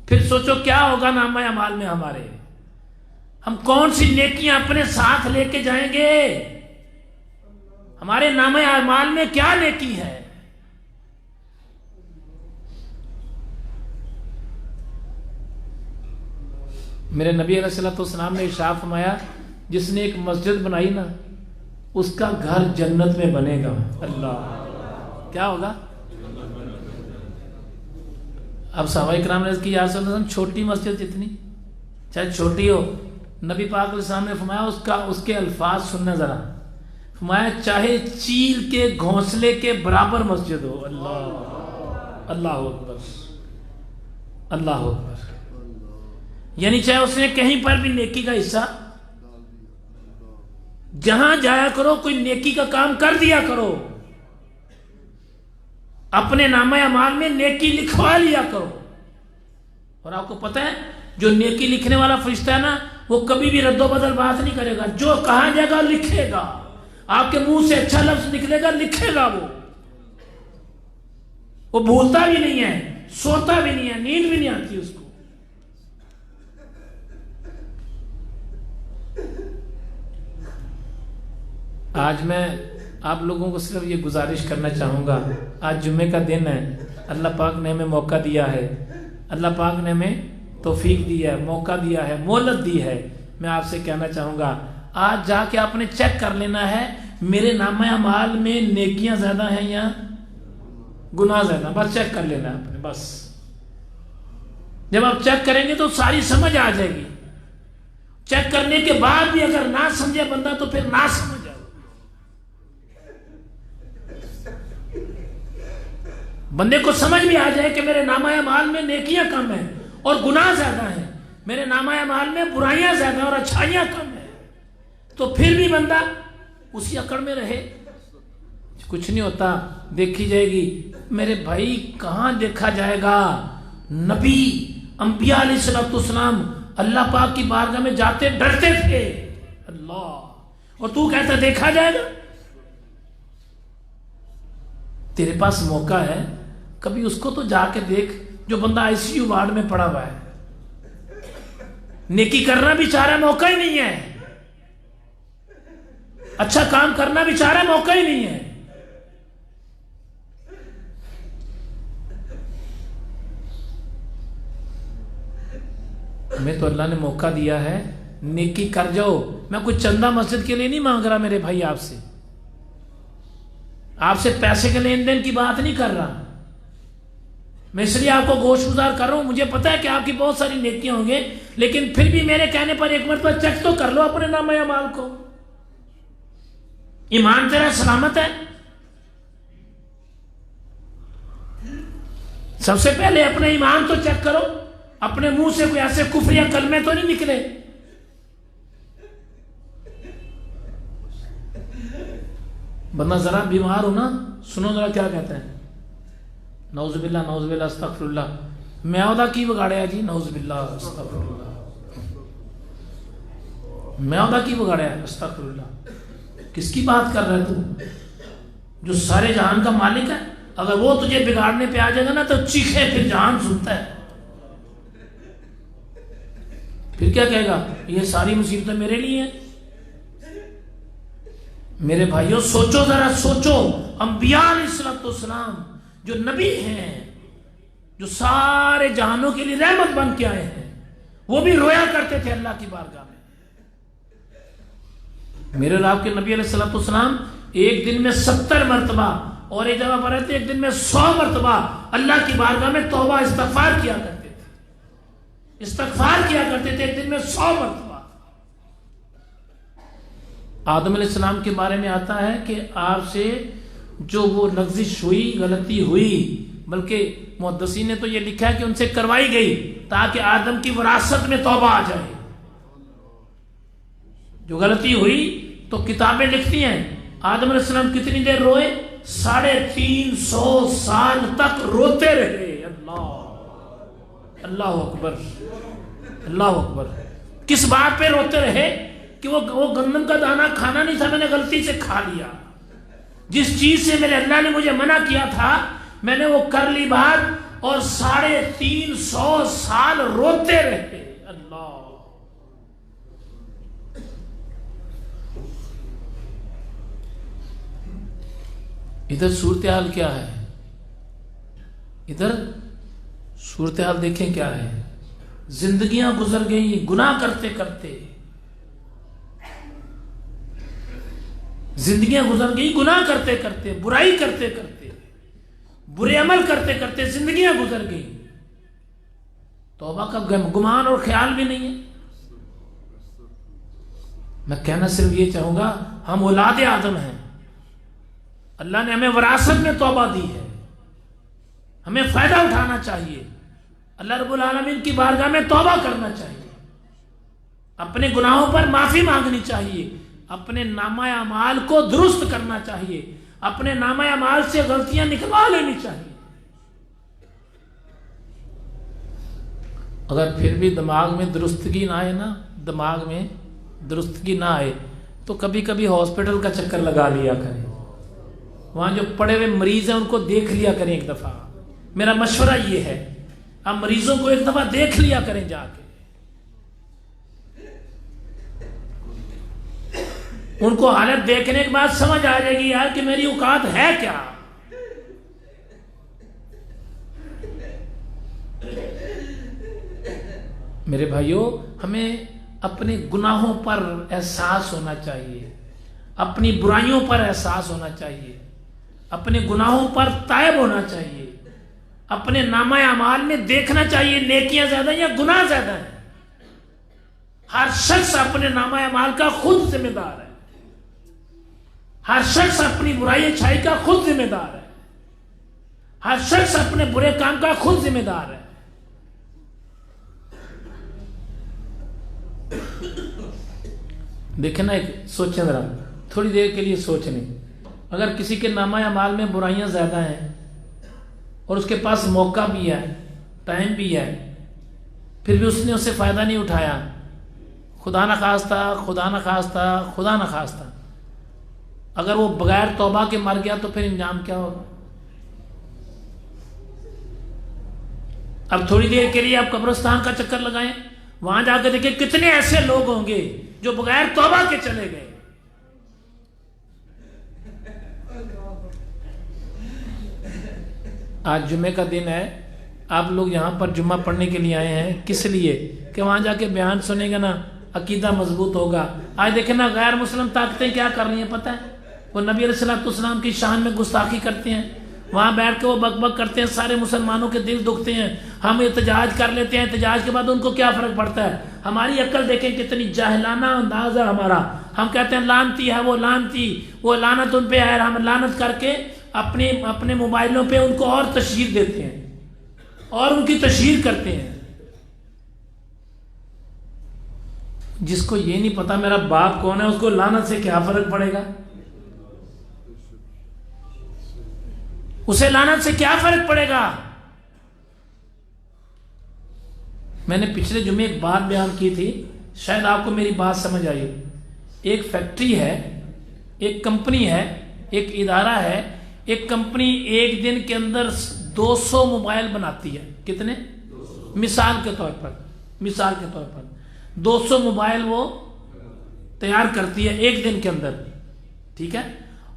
پھر سوچو کیا ہوگا نامہ اعمال میں ہمارے, ہم کون سی نیکیاں اپنے ساتھ لے کے جائیں گے؟ ہمارے نامہ اعمال میں کیا نیکی ہے؟ میرے نبی علیہ الصلوۃ والسلام نے ارشاد فرمایا, جس نے ایک مسجد بنائی نا, اس کا گھر جنت میں بنے گا. اللہ, کیا ہوگا؟ اب صحابہ کرام نے کی, یا رسول اللہ, چھوٹی مسجد جتنی چاہے چھوٹی ہو, نبی پاک علیہ السلام نے فرمایا اس کے الفاظ سننا ذرا, فرمایا چاہے چیل کے گھونسلے کے برابر مسجد ہو. اللہ, اللہ اکبر, اللہ اکبر. یعنی چاہے اس نے کہیں پر بھی نیکی کا حصہ, جہاں جایا کرو کوئی نیکی کا کام کر دیا کرو. اپنے نامہ اعمال میں نیکی لکھوا لیا کرو. اور آپ کو پتہ ہے جو نیکی لکھنے والا فرشتہ ہے نا وہ کبھی بھی رد و بدل بات نہیں کرے گا. جو کہا جائے گا لکھے گا. آپ کے منہ سے اچھا لفظ نکلے گا لکھے گا. وہ بھولتا بھی نہیں ہے, سوتا بھی نہیں ہے, نیند بھی نہیں آتی اس کو. آج میں آپ لوگوں کو صرف یہ گزارش کرنا چاہوں گا, آج جمعے کا دن ہے, اللہ پاک نے ہمیں موقع دیا ہے, اللہ پاک نے ہمیں توفیق دی ہے, موقع دیا ہے, مہلت دی ہے. میں آپ سے کہنا چاہوں گا آج جا کے آپ نے چیک کر لینا ہے میرے نامہ اعمال میں نیکیاں زیادہ ہیں یا گناہ زیادہ. بس چیک کر لینا ہے آپ نے. بس جب آپ چیک کریں گے تو ساری سمجھ آ جائے گی. چیک کرنے کے بعد بھی اگر نہ سمجھے بندہ تو پھر نہ سمجھ آئے. بندے کو سمجھ بھی آ جائے کہ میرے نامہ اعمال میں نیکیاں کم ہیں اور گناہ زیادہ ہیں, میرے نامہ اعمال میں برائیاں زیادہ اور اچھائیاں کم ہیں, تو پھر بھی بندہ اسی اکڑ میں رہے. کچھ نہیں ہوتا, دیکھی جائے گی. میرے بھائی کہاں دیکھا جائے گا؟ نبی انبیاء علیہ السلام اللہ پاک کی بارگاہ میں جاتے ڈرتے تھے اللہ, اور تو کہتا دیکھا جائے گا. تیرے پاس موقع ہے, کبھی اس کو تو جا کے دیکھ جو بندہ آئی سی یو وارڈ میں پڑا ہوا ہے. نیکی کرنا بھی چاہ رہا, موقع ہی نہیں ہے. اچھا کام کرنا بھی چاہ رہا, موقع ہی نہیں ہے. ہمیں تو اللہ نے موقع دیا ہے, نیکی کر جاؤ. میں کوئی چندہ مسجد کے لیے نہیں مانگ رہا میرے بھائی, آپ سے پیسے کے لین دین کی بات نہیں کر رہا. میں اس لیے آپ کو گوش گزار کر رہا ہوں. مجھے پتا ہے کہ آپ کی بہت ساری نیکیاں ہوں گے, لیکن پھر بھی میرے کہنے پر ایک مرتبہ چیک تو کر لو اپنے نامہ اعمال کو. ایمان تیرا سلامت ہے؟ سب سے پہلے اپنے ایمان تو چیک کرو. اپنے منہ سے کوئی ایسے کفر یا کلمے تو نہیں نکلے. بندہ ذرا بیمار ہو نا, سنو ذرا کیا کہتے ہیں, نعوذ باللہ نعوذ باللہ استغفر اللہ. میاودہ کی بگاڑیا جی, نعوذ باللہ استغفر اللہ. میاودہ کی بگاڑیا استغفر اللہ. کس کی بات کر رہے تو؟ جو سارے جہان کا مالک ہے. اگر وہ تجھے بگاڑنے پہ آ جائے گا نا تو چیخے پھر جہان سنتا ہے. پھر کیا کہے گا, یہ ساری مصیبتیں میرے لیے ہیں. میرے بھائیوں سوچو ذرا, سوچو. انبیاء علیہ السلام جو نبی ہیں, جو سارے جہانوں کے لیے رحمت بن کے آئے ہیں, وہ بھی رویا کرتے تھے اللہ کی بارگاہ میں. میرے اور آپ کے نبی علیہ السلام ایک دن میں 70 مرتبہ, اور ایک جگہ پر رہتے ایک دن میں 100 مرتبہ اللہ کی بارگاہ میں توبہ استغفار کیا کرتے تھے. استغفار کیا کرتے تھے ایک دن میں 100 مرتبہ. آدم علیہ السلام کے بارے میں آتا ہے کہ آپ سے جو وہ لغزش ہوئی, غلطی ہوئی, بلکہ محدثین نے تو یہ لکھا ہے کہ ان سے کروائی گئی تاکہ آدم کی وراثت میں توبہ آ جائے. جو غلطی ہوئی تو کتابیں لکھتی ہیں آدم علیہ السلام کتنی دیر روئے, 350 سال تک روتے رہے. اللہ اکبر, اللہ اکبر. کس بات پہ روتے رہے؟ کہ وہ گندم کا دانہ کھانا نہیں تھا, میں نے غلطی سے کھا لیا. جس چیز سے میرے اللہ نے مجھے منع کیا تھا میں نے وہ کر لی بات, اور 350 سال روتے رہے. اللہ. ادھر صورتحال کیا ہے؟ ادھر صورتحال دیکھیں کیا ہے. زندگیاں گزر گئی گناہ کرتے کرتے, زندگیاں گزر گئی گناہ کرتے کرتے, برائی کرتے کرتے, برے عمل کرتے کرتے زندگیاں گزر گئی. توبہ کا گمان اور خیال بھی نہیں ہے. میں کہنا صرف یہ چاہوں گا, ہم اولاد آدم ہیں. اللہ نے ہمیں وراثت میں توبہ دی ہے, ہمیں فائدہ اٹھانا چاہیے. اللہ رب العالمین کی بارگاہ میں توبہ کرنا چاہیے, اپنے گناہوں پر معافی مانگنی چاہیے, اپنے نامہ اعمال کو درست کرنا چاہیے, اپنے نامہ اعمال سے غلطیاں نکلوا لینی چاہیے. اگر پھر بھی دماغ میں درستگی نہ آئے نا، دماغ میں درستگی نہ آئے تو کبھی کبھی ہاسپٹل کا چکر لگا لیا کریں. وہاں جو پڑے ہوئے مریض ہیں ان کو دیکھ لیا کریں ایک دفعہ. میرا مشورہ یہ ہے، آپ مریضوں کو ایک دفعہ دیکھ لیا کریں جا کے. ان کو حالت دیکھنے کے بعد سمجھ آ جائے گی یار کہ میری اوقات ہے کیا. میرے بھائیوں، ہمیں اپنے گناہوں پر احساس ہونا چاہیے، اپنی برائیوں پر احساس ہونا چاہیے، اپنے گناہوں پر تائب ہونا چاہیے، اپنے نامہ اعمال میں دیکھنا چاہیے نیکیاں زیادہ یا گناہ زیادہ ہیں. ہر شخص اپنے نامہ اعمال کا خود ذمہ دار ہے. ہر شخص اپنی برائی اچھائی کا خود ذمہ دار ہے. ہر شخص اپنے برے کام کا خود ذمہ دار ہے. دیکھیں نا، ایک سوچیں ذرا، تھوڑی دیر کے لیے سوچ لیں. اگر کسی کے نامہ اعمال میں برائیاں زیادہ ہیں اور اس کے پاس موقع بھی ہے، ٹائم بھی ہے، پھر بھی اس نے اس سے فائدہ نہیں اٹھایا، خدا نخواستہ اگر وہ بغیر توبہ کے مر گیا تو پھر انجام کیا ہوگا؟ اب تھوڑی دیر کے لیے آپ قبرستان کا چکر لگائیں، وہاں جا کے دیکھیں کتنے ایسے لوگ ہوں گے جو بغیر توبہ کے چلے گئے. آج جمعے کا دن ہے، آپ لوگ یہاں پر جمعہ پڑھنے کے لیے آئے ہیں، کس لیے؟ کہ وہاں جا کے بیان سنیں گے نا، عقیدہ مضبوط ہوگا. آج دیکھیں نا غیر مسلم طاقتیں کیا کر رہی ہیں پتہ ہے؟ وہ نبی علیہ السلام کی شان میں گستاخی کرتے ہیں، وہاں بیٹھ کے وہ بک بک کرتے ہیں، سارے مسلمانوں کے دل دکھتے ہیں. ہم احتجاج کر لیتے ہیں، احتجاج کے بعد ان کو کیا فرق پڑتا ہے؟ ہماری عقل دیکھیں کتنی جاہلانہ انداز ہے ہمارا. ہم کہتے ہیں لعنتی ہے وہ، لعنتی، وہ لعنت ان پہ ہے. ہم لعنت کر کے اپنے موبائلوں پہ ان کو اور تشہیر دیتے ہیں اور ان کی تشہیر کرتے ہیں. جس کو یہ نہیں پتا میرا باپ کون ہے، اس کو لعنت سے کیا فرق پڑے گا؟ اسے لعنت سے کیا فرق پڑے گا؟ میں نے پچھلے جمعے ایک بات بیان کی تھی، شاید آپ کو میری بات سمجھ آئی. ایک فیکٹری ہے، ایک کمپنی ہے، ایک ادارہ ہے. ایک کمپنی ایک دن کے اندر 200 موبائل بناتی ہے. کتنے؟ مثال کے طور پر 200 موبائل وہ تیار کرتی ہے ایک دن کے اندر. ٹھیک ہے؟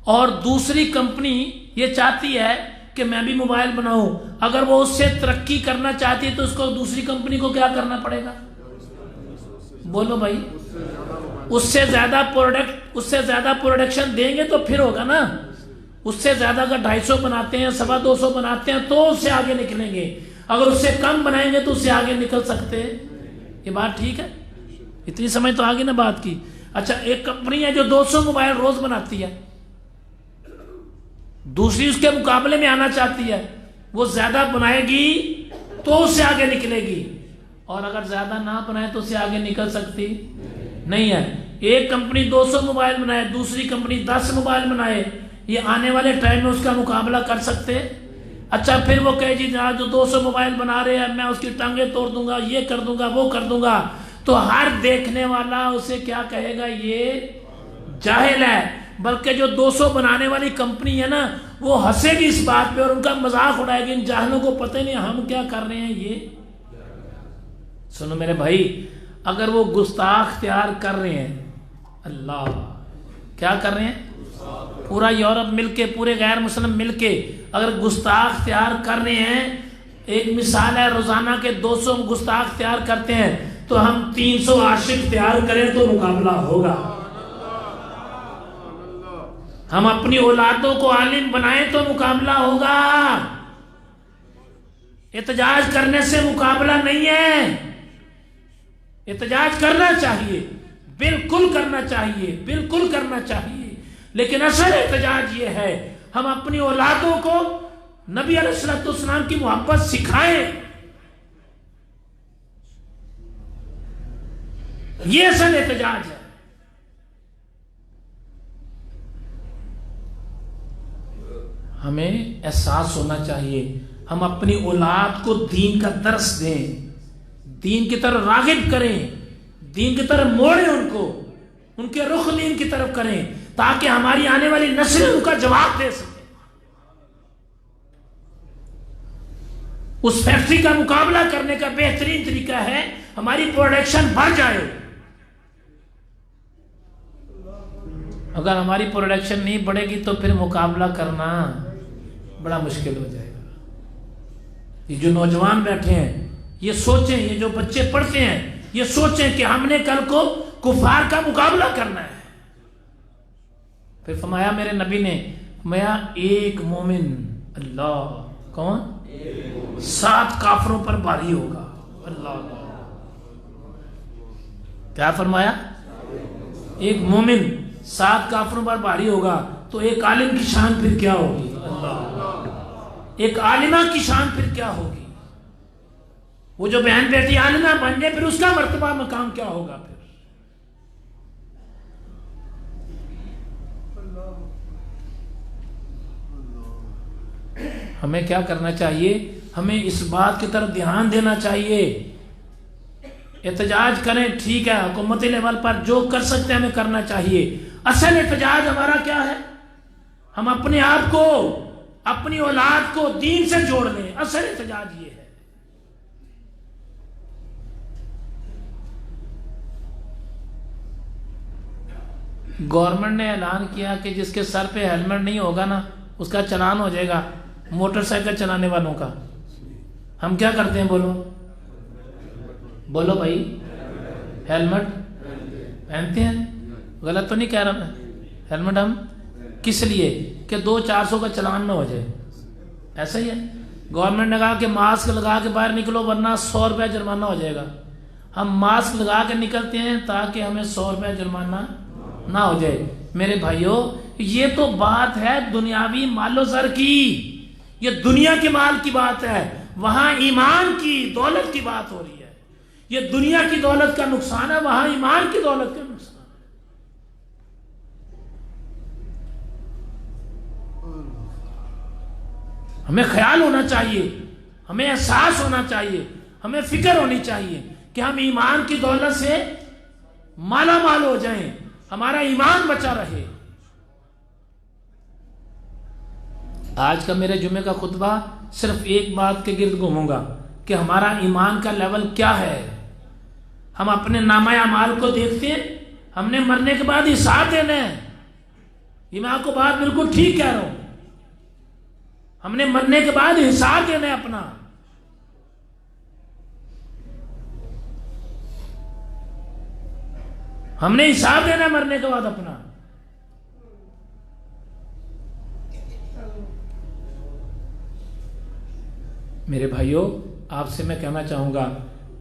اور دوسری کمپنی یہ چاہتی ہے کہ میں بھی موبائل بناؤں. اگر وہ اس سے ترقی کرنا چاہتی ہے تو اس کو دوسری کمپنی کو کیا کرنا پڑے گا؟ بولو بھائی. اس سے زیادہ پروڈکشن دیں گے تو پھر ہوگا نا. اس سے زیادہ اگر 250 بناتے ہیں، 250 بناتے ہیں تو اس سے آگے نکلیں گے. اگر اس سے کم بنائیں گے تو اس سے آگے نکل سکتے. یہ بات ٹھیک ہے؟ اتنی سمجھ تو آگے نا بات کی. اچھا، ایک کمپنی ہے جو 200 موبائل روز بناتی ہے، دوسری اس کے مقابلے میں آنا چاہتی ہے، وہ زیادہ بنائے گی تو اس سے آگے نکلے گی، اور اگر زیادہ نہ بنائے تو اس سے آگے نکل سکتی نہیں ہے. ایک کمپنی 200 موبائل بنائے، دوسری کمپنی 10 موبائل بنائے، یہ آنے والے ٹائم میں اس کا مقابلہ کر سکتے؟ اچھا، پھر وہ کہے جی جو 200 موبائل بنا رہے ہیں میں اس کی ٹانگیں توڑ دوں گا، یہ کر دوں گا، وہ کر دوں گا. تو ہر دیکھنے والا اسے کیا کہے گا؟ یہ جاہل ہے. بلکہ جو 200 بنانے والی کمپنی ہے نا، وہ ہنسے گی اس بات پہ اور ان کا مذاق اڑائے گی. ان جاہلوں کو پتہ نہیں ہم کیا کر رہے ہیں. یہ سنو میرے بھائی، اگر وہ گستاخ تیار کر رہے ہیں، اللہ کیا کر رہے ہیں؟ پورا یورپ مل کے، پورے غیر مسلم مل کے اگر گستاخ تیار کر رہے ہیں، ایک مثال ہے روزانہ کے 200 گستاخ تیار کرتے ہیں، تو ہم 300 عاشق تیار کریں تو مقابلہ ہوگا. ہم اپنی اولادوں کو عالم بنائیں تو مقابلہ ہوگا. احتجاج کرنے سے مقابلہ نہیں ہے. احتجاج کرنا چاہیے، بالکل کرنا چاہیے، بالکل کرنا چاہیے. لیکن اصل احتجاج یہ ہے ہم اپنی اولادوں کو نبی علیہ السلام کی محبت سکھائیں. یہ اصل احتجاج ہے. ہمیں احساس ہونا چاہیے، ہم اپنی اولاد کو دین کا درس دیں، دین کی طرف راغب کریں، دین کی طرف موڑیں، ان کے رخ دین کی طرف کریں، تاکہ ہماری آنے والی نسلیں ان کا جواب دے سکیں۔ اس فیکٹری کا مقابلہ کرنے کا بہترین طریقہ ہے ہماری پروڈکشن بڑھ جائے۔ اگر ہماری پروڈکشن نہیں بڑھے گی تو پھر مقابلہ کرنا بڑا مشکل ہو جائے گا۔ یہ جو نوجوان بیٹھے ہیں یہ سوچیں، یہ جو بچے پڑھتے ہیں یہ سوچیں کہ ہم نے کل کو کفار کا مقابلہ کرنا ہے۔ پھر فرمایا میرے نبی نے، فرمایا ایک مومن، اللہ کون؟ 7 کافروں پر بھاری ہوگا۔ اللہ کیا فرمایا؟ ایک مومن 7 کافروں پر بھاری ہوگا، تو ایک عالم کی شان پھر کیا ہوگی؟ اللہ، ایک عالمہ کی شان پھر کیا ہوگی؟ وہ جو بہن بیٹی عالمہ بن جائے پھر اس کا مرتبہ مقام کیا ہوگا؟ پھر ہمیں کیا کرنا چاہیے؟ ہمیں اس بات کی طرف دھیان دینا چاہیے۔ احتجاج کریں، ٹھیک ہے، حکومتی لیول پر جو کر سکتے ہیں ہمیں کرنا چاہیے۔ اصل احتجاج ہمارا کیا ہے؟ ہم اپنے آپ کو، اپنی اولاد کو دین سے جوڑ لیں۔ اصل احتجاج یہ ہے۔ گورنمنٹ نے اعلان کیا کہ جس کے سر پہ ہیلمٹ نہیں ہوگا نا اس کا چلان ہو جائے گا، موٹر سائیکل چلانے والوں کا۔ ہم کیا کرتے ہیں؟ بولو بھائی، ہیلمٹ پہنتے ہیں؟ غلط تو نہیں کہہ رہا میں؟ ہیلمٹ ہم کس لیے؟ کہ 200-400 کا چلان نہ ہو جائے، ایسا ہی ہے۔ گورنمنٹ نے کہا کہ ماسک لگا کے باہر نکلو ورنہ 100 روپے جرمانہ ہو جائے گا۔ ہم ماسک لگا کے نکلتے ہیں تاکہ ہمیں 100 روپے جرمانہ نہ ہو جائے۔ میرے بھائیوں، یہ تو بات ہے دنیاوی مال و زر کی، یہ دنیا کے مال کی بات ہے، وہاں ایمان کی دولت کی بات ہو رہی ہے۔ یہ دنیا کی دولت کا نقصان ہے، وہاں ایمان کی دولت کا نقصان ہے۔ ہمیں خیال ہونا چاہیے، ہمیں احساس ہونا چاہیے، ہمیں فکر ہونی چاہیے کہ ہم ایمان کی دولت سے مالا مال ہو جائیں، ہمارا ایمان بچا رہے۔ آج کا میرے جمعے کا خطبہ صرف ایک بات کے گرد گھوموں گا کہ ہمارا ایمان کا لیول کیا ہے۔ ہم اپنے نامہ اعمال کو دیکھتے ہیں، ہم نے مرنے کے بعد حساب دینا ہے۔ یہ میں آپ کو بات بالکل ٹھیک کہہ رہا ہوں، ہم نے مرنے کے بعد حساب دینا ہے اپنا۔ ہم نے حساب دینا ہے مرنے کے بعد اپنا۔ میرے بھائیوں، آپ سے میں کہنا چاہوں گا،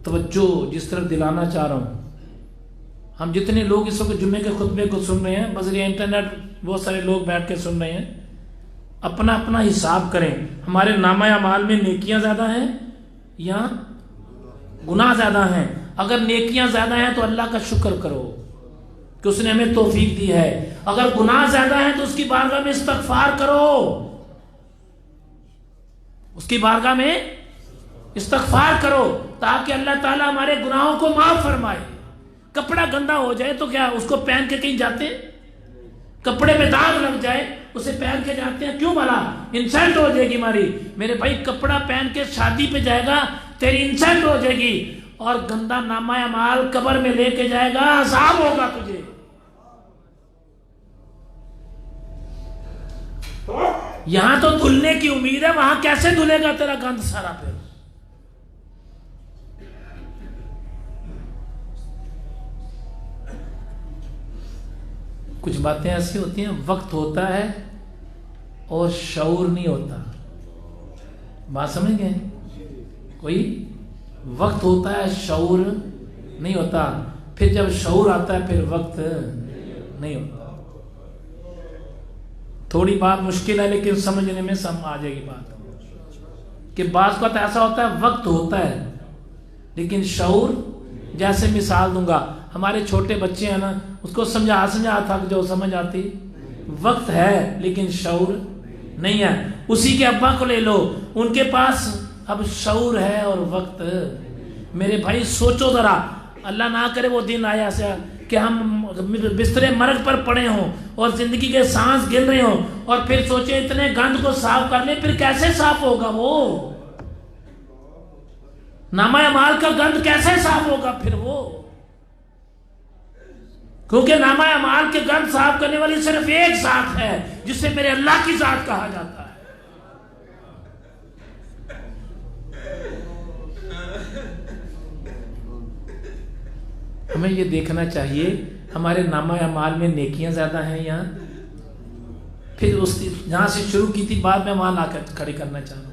توجہ جس طرف دلانا چاہ رہا ہوں، ہم جتنے لوگ اس وقت جمعے کے خطبے کو سن رہے ہیں، بذریعہ انٹرنیٹ بہت سارے لوگ بیٹھ کے سن رہے ہیں، اپنا اپنا حساب کریں۔ ہمارے نامہ اعمال میں نیکیاں زیادہ ہیں یا گناہ زیادہ ہیں؟ اگر نیکیاں زیادہ ہیں تو اللہ کا شکر کرو کہ اس نے ہمیں توفیق دی ہے۔ اگر گناہ زیادہ ہیں تو اس کی بارگاہ میں استغفار کرو، اس کی بارگاہ میں استغفار کرو تاکہ اللہ تعالیٰ ہمارے گناہوں کو معاف فرمائے۔ کپڑا گندا ہو جائے تو کیا اس کو پہن کے کہیں جاتے ہیں؟ کپڑے میں داغ لگ جائے اسے پہن کے جاتے ہیں؟ کیوں بھلا؟ انسلٹ ہو جائے گی ہماری۔ میرے بھائی، کپڑا پہن کے شادی پہ جائے گا تیری انسلٹ ہو جائے گی، اور گندا نامہ اعمال قبر میں لے کے جائے گا، عذاب ہوگا تجھے۔ یہاں تو دھلنے کی امید ہے، وہاں کیسے دھلے گا تیرا گند سارا؟ پھر کچھ باتیں ایسی ہوتی ہیں، وقت ہوتا ہے اور شعور نہیں ہوتا۔ بات سمجھ گئے؟ کوئی وقت ہوتا ہے، شعور نہیں ہوتا، پھر جب شعور آتا ہے پھر وقت نہیں ہوتا۔ تھوڑی بات مشکل ہے لیکن سمجھنے میں سم آ جائے گی بات، کہ بعض وقت ایسا ہوتا ہے وقت ہوتا ہے لیکن شعور، جیسے مثال دوں گا، ہمارے چھوٹے بچے ہیں نا، اس کو سمجھا تھک جو سمجھ آتی، وقت ہے لیکن شعور نہیں ہے. اسی کے ابا کو لے لو, ان کے پاس اب شعور ہے اور وقت. میرے بھائی سوچو ذرا, اللہ نہ کرے وہ دن آیا ایسا کہ ہم بستر مرگ پر پڑے ہوں اور زندگی کے سانس گر رہے ہوں, اور پھر سوچے اتنے گند کو صاف کر لیں, پھر کیسے صاف ہوگا وہ نامہ اعمال کا گند, کیسے صاف ہوگا پھر وہ؟ کیونکہ نامہ اعمال کے گند صاف کرنے والی صرف ایک ذات ہے جسے میرے اللہ کی ذات کہا جاتا ہے. ہمیں یہ دیکھنا چاہیے ہمارے نامہ اعمال میں نیکیاں زیادہ ہیں یا پھر اس جہاں سے شروع کی تھی بعد میں وہاں لا کر کھڑی کرنا چاہوں.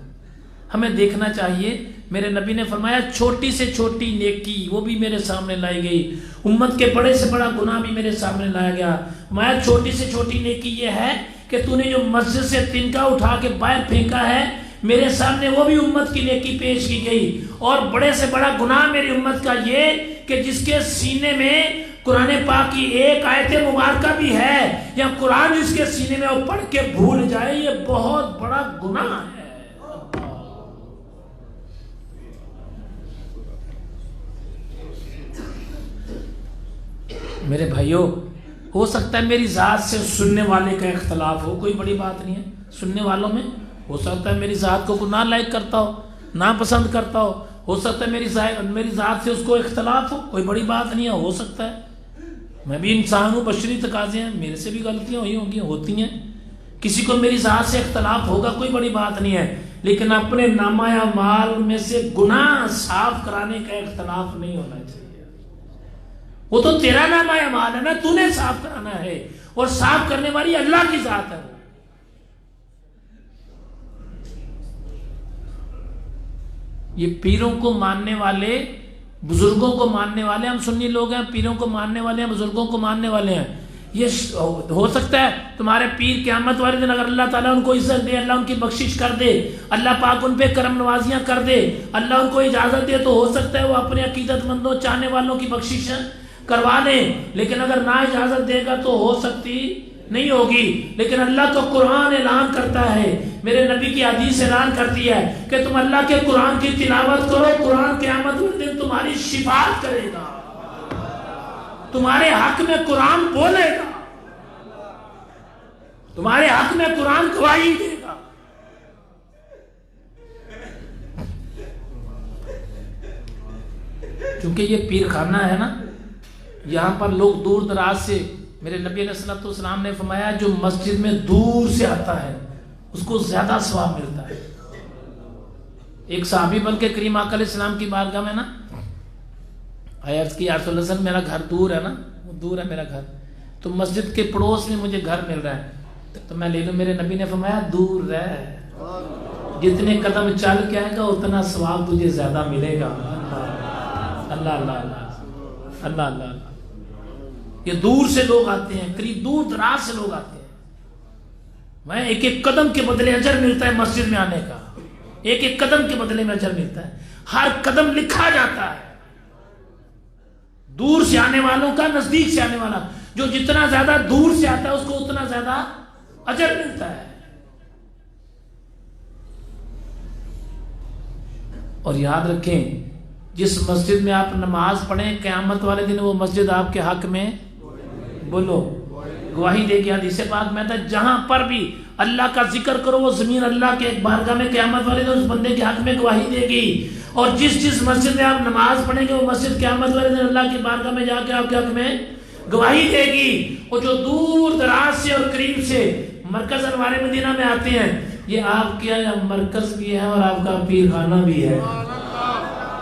ہمیں دیکھنا چاہیے, میرے نبی نے فرمایا چھوٹی سے چھوٹی نیکی وہ بھی میرے سامنے لائی گئی, امت کے بڑے سے بڑا گناہ بھی میرے سامنے لایا گیا. فرمایا چھوٹی سے چھوٹی نیکی یہ ہے کہ تو نے جو مسجد سے تنکا اٹھا کے باہر پھینکا ہے, میرے سامنے وہ بھی امت کی نیکی پیش کی گئی. اور بڑے سے بڑا گناہ میری امت کا یہ کہ جس کے سینے میں قرآن پاک کی ایک آیت مبارکہ بھی ہے, یا قرآن جس کے سینے میں وہ پڑھ کے بھول جائے, یہ بہت بڑا گناہ ہے. میرے بھائیوں, ہو سکتا ہے میری ذات سے سننے والے کا اختلاف ہو, کوئی بڑی بات نہیں ہے. سننے والوں میں ہو سکتا ہے میری ذات کو نہ لائک کرتا ہو, نہ پسند کرتا ہو سکتا ہے میری ذات سے اس کو اختلاف ہو, کوئی بڑی بات نہیں ہے, ہو سکتا ہے. میں بھی انسان ہوں, بشری تقاضے ہیں, میرے سے بھی غلطیاں ہوتی ہیں. کسی کو میری ذات سے اختلاف ہوگا, کوئی بڑی بات نہیں ہے. لیکن اپنے نامہ اعمال میں سے گناہ صاف کرانے کا اختلاف نہیں ہونا چاہیے. وہ تو تیرا نامہ اعمال ہے نا, تو نے صاف کرانا ہے, اور صاف کرنے والی اللہ کی ذات ہے. یہ پیروں کو ماننے والے, بزرگوں کو ماننے والے, ہم سنی لوگ ہیں, پیروں کو ماننے والے ہیں, بزرگوں کو ماننے والے ہیں. یہ ہو سکتا ہے تمہارے پیر قیامت والے دن اگر اللہ تعالیٰ ان کو عزت دے, اللہ ان کی بخشش کر دے, اللہ پاک ان پہ کرم نوازیاں کر دے, اللہ ان کو اجازت دے, تو ہو سکتا ہے وہ اپنے عقیدت مندوں چاہنے والوں کی بخشش کروا لیں. لیکن اگر نہ اجازت دے گا تو ہو سکتی نہیں ہوگی. لیکن اللہ تو قرآن اعلان کرتا ہے, میرے نبی کی حدیث اعلان کرتی ہے کہ تم اللہ کے قرآن کی تلاوت کرو, قرآن قیامت کے دن تمہاری شفاعت کرے گا, تمہارے حق میں قرآن بولے گا, تمہارے حق میں قرآن گواہی دے گا. کیونکہ یہ پیر خانہ ہے نا, یہاں پر لوگ دور دراز سے, میرے نبی علیہ الصلوۃ والسلام نے فرمایا جو مسجد میں دور سے آتا ہے اس کو زیادہ ثواب ملتا ہے. ایک صحابی بن کے کریم آقا علیہ السلام کی بارگاہ میں نا عرض کی, یا رسول اللہ میرا گھر دور ہے نا, وہ دور ہے میرا گھر, تو مسجد کے پڑوس میں مجھے گھر مل رہا ہے تو میں لے لوں. میرے نبی نے فرمایا دور رہ, جتنے قدم چل کے آئے گا اتنا ثواب تجھے زیادہ ملے گا. اللہ اللہ اللہ اللہ اللہ. یہ دور سے لوگ آتے ہیں, قریب دور دراز سے لوگ آتے ہیں. میں ایک ایک قدم کے بدلے اجر ملتا ہے مسجد میں آنے کا, ایک ایک قدم کے بدلے میں اجر ملتا ہے, ہر قدم لکھا جاتا ہے. دور سے آنے والوں کا, نزدیک سے آنے والا, جو جتنا زیادہ دور سے آتا ہے اس کو اتنا زیادہ اجر ملتا ہے. اور یاد رکھیں جس مسجد میں آپ نماز پڑھیں قیامت والے دن وہ مسجد آپ کے حق میں بولو گواہی دے گی. حدیث پاک میں تھا جہاں پر بھی اللہ کا ذکر کرو وہ زمین اللہ کے بارگاہ میں قیامت والے دن اس بندے کے حق میں گواہی دے گی. اور جس مسجد میں آپ نماز پڑھیں گے وہ مسجد قیامت والے دن اللہ کی بارگاہ میں جا کے آپ کے حق میں گواہی دے گی. اور جو دور دراز سے اور قریب سے مرکز انوار مدینہ میں آتے ہیں, یہ آپ کے مرکز بھی ہے اور آپ کا پیر خانہ بھی ہے,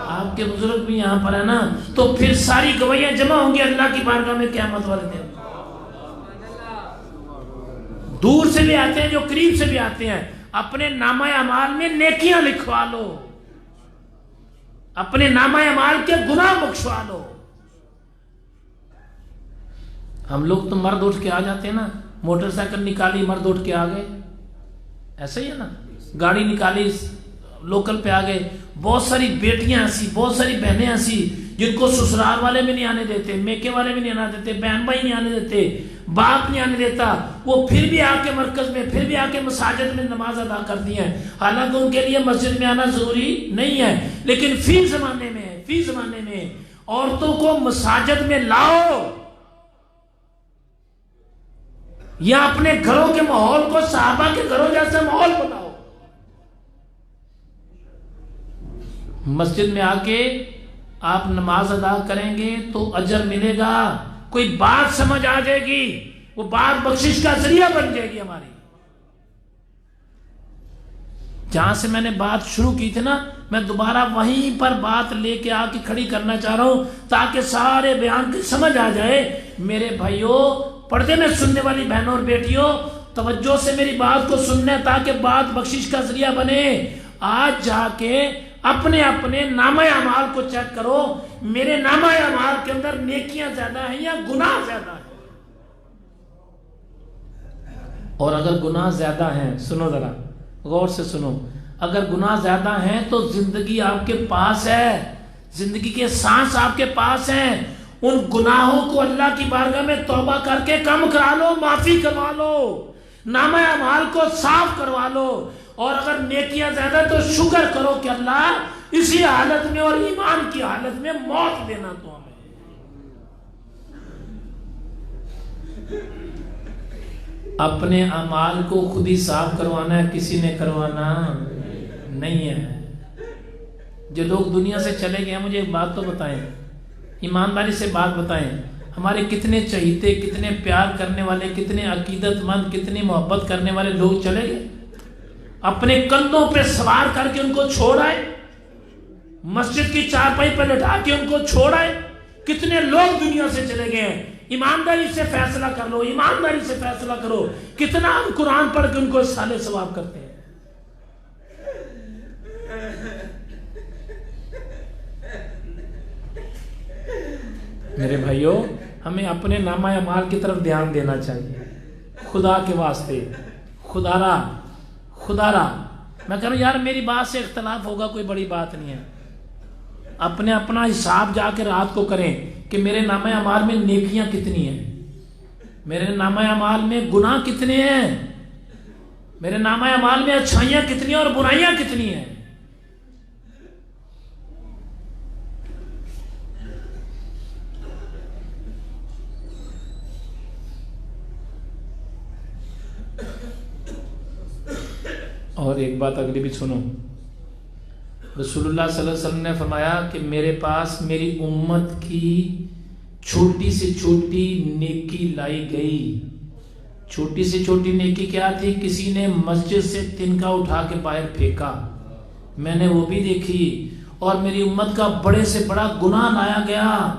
آپ کے بزرگ بھی یہاں پر ہے نا, تو پھر ساری گواہیاں جمع ہوں گی اللہ کی بارگاہ میں قیامت والے دن. دور سے بھی آتے ہیں, جو قریب سے بھی آتے ہیں, اپنے نامہ اعمال میں نیکیاں لکھوا لو, اپنے نامہ اعمال کے گناہ بخشوا لو. ہم لوگ تو مرد اٹھ کے آ جاتے ہیں نا, موٹر سائیکل نکالی مرد اٹھ کے آ گئے, ایسا ہی ہے نا, گاڑی نکالی لوکل پہ آ گئے. بہت ساری بیٹیاں ایسی, بہت ساری بہنیں ایسی جن کو سسرال والے بھی نہیں آنے دیتے, میکے والے بھی نہیں آنے دیتے, بہن بھائی نہیں آنے دیتے, باپ نہیں آنے دیتا, وہ پھر بھی آ کے مرکز میں, پھر بھی آ کے مساجد میں نماز ادا کرتی ہیں, حالانکہ ان کے لیے مسجد میں آنا ضروری نہیں ہے. لیکن فی زمانے میں عورتوں کو مساجد میں لاؤ یا اپنے گھروں کے ماحول کو صحابہ کے گھروں جیسا ماحول بناؤ. مسجد میں آ کے آپ نماز ادا کریں گے تو اجر ملے گا, کوئی بات سمجھ آ جائے گی, وہ بات بخشش کا ذریعہ بن جائے گی ہماری. جہاں سے میں نے بات شروع کی تھی نا, میں دوبارہ وہیں پر بات لے کے آ کے کھڑی کرنا چاہ رہا ہوں تاکہ سارے بیان کی سمجھ آ جائے. میرے بھائیوں, پردے میں سننے والی بہنوں اور بیٹیوں, توجہ سے میری بات کو سننا تاکہ بات بخشش کا ذریعہ بنے. آج جا کے اپنے نامہ اعمال کو چیک کرو, میرے نامہ اعمال کے اندر نیکیاں زیادہ ہیں یا گناہ زیادہ ہیں. اور اگر گناہ زیادہ ہیں, سنو ذرا غور سے سنو, اگر گناہ زیادہ ہیں تو زندگی آپ کے پاس ہے, زندگی کے سانس آپ کے پاس ہیں. ان گناہوں کو اللہ کی بارگاہ میں توبہ کر کے کم کرا لو, معافی کروا لو, نامہ اعمال کو صاف کروا لو. اور اگر نیکیاں زیادہ تو شکر کرو کہ اللہ اسی حالت میں اور ایمان کی حالت میں موت دینا تو ہمیں. اپنے اعمال کو خود ہی صاف کروانا ہے, کسی نے کروانا نہیں ہے. جو لوگ دنیا سے چلے گئے ہیں, مجھے ایک بات تو بتائیں, ایمانداری سے بات بتائیں, ہمارے کتنے چہیتے, کتنے پیار کرنے والے, کتنے عقیدت مند, کتنی محبت کرنے والے لوگ چلے گئے, اپنے کندھوں پہ سوار کر کے ان کو چھوڑ آئے, مسجد کی چارپائی پہ لٹا کے ان کو چھوڑ آئے. کتنے لوگ دنیا سے چلے گئے ہیں. ایمانداری سے فیصلہ کر لو, ایمانداری سے فیصلہ کرو, کتنا ہم قرآن پڑھ کے ان کو سالے ثواب کرتے ہیں. میرے بھائیوں, ہمیں اپنے نامہ اعمال کی طرف دھیان دینا چاہیے. خدا کے واسطے, خدا را میں کہہ رہا ہوں یار میری بات سے اختلاف ہوگا, کوئی بڑی بات نہیں ہے. اپنا حساب جا کے رات کو کریں کہ میرے نامہ اعمال میں نیکیاں کتنی ہیں, میرے نامہ اعمال میں گناہ کتنے ہیں, میرے نامہ اعمال میں اچھائیاں کتنی ہیں اور برائیاں کتنی ہیں. اور ایک بات اگلی بھی سنو, رسول اللہ صلی اللہ علیہ وسلم نے فرمایا کہ میرے پاس میری امت کی چھوٹی سے چھوٹی نیکی لائی گئی. چھوٹی سے چھوٹی نیکی کیا تھی؟ کسی نے مسجد سے تنکا اٹھا کے باہر پھینکا, میں نے وہ بھی دیکھی. اور میری امت کا بڑے سے بڑا گناہ لایا گیا.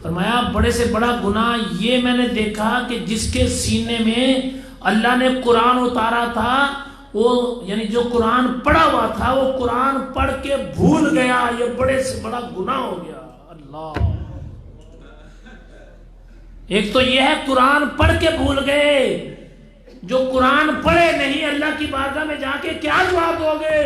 فرمایا بڑے سے بڑا گناہ یہ میں نے دیکھا کہ جس کے سینے میں اللہ نے قرآن اتارا تھا, وہ یعنی جو قرآن پڑھا ہوا تھا وہ قرآن پڑھ کے بھول گیا. یہ بڑے سے بڑا گناہ ہو گیا. اللہ, ایک تو یہ ہے قرآن پڑھ کے بھول گئے, جو قرآن پڑھے نہیں اللہ کی بارگاہ میں جا کے کیا جواب دو گے؟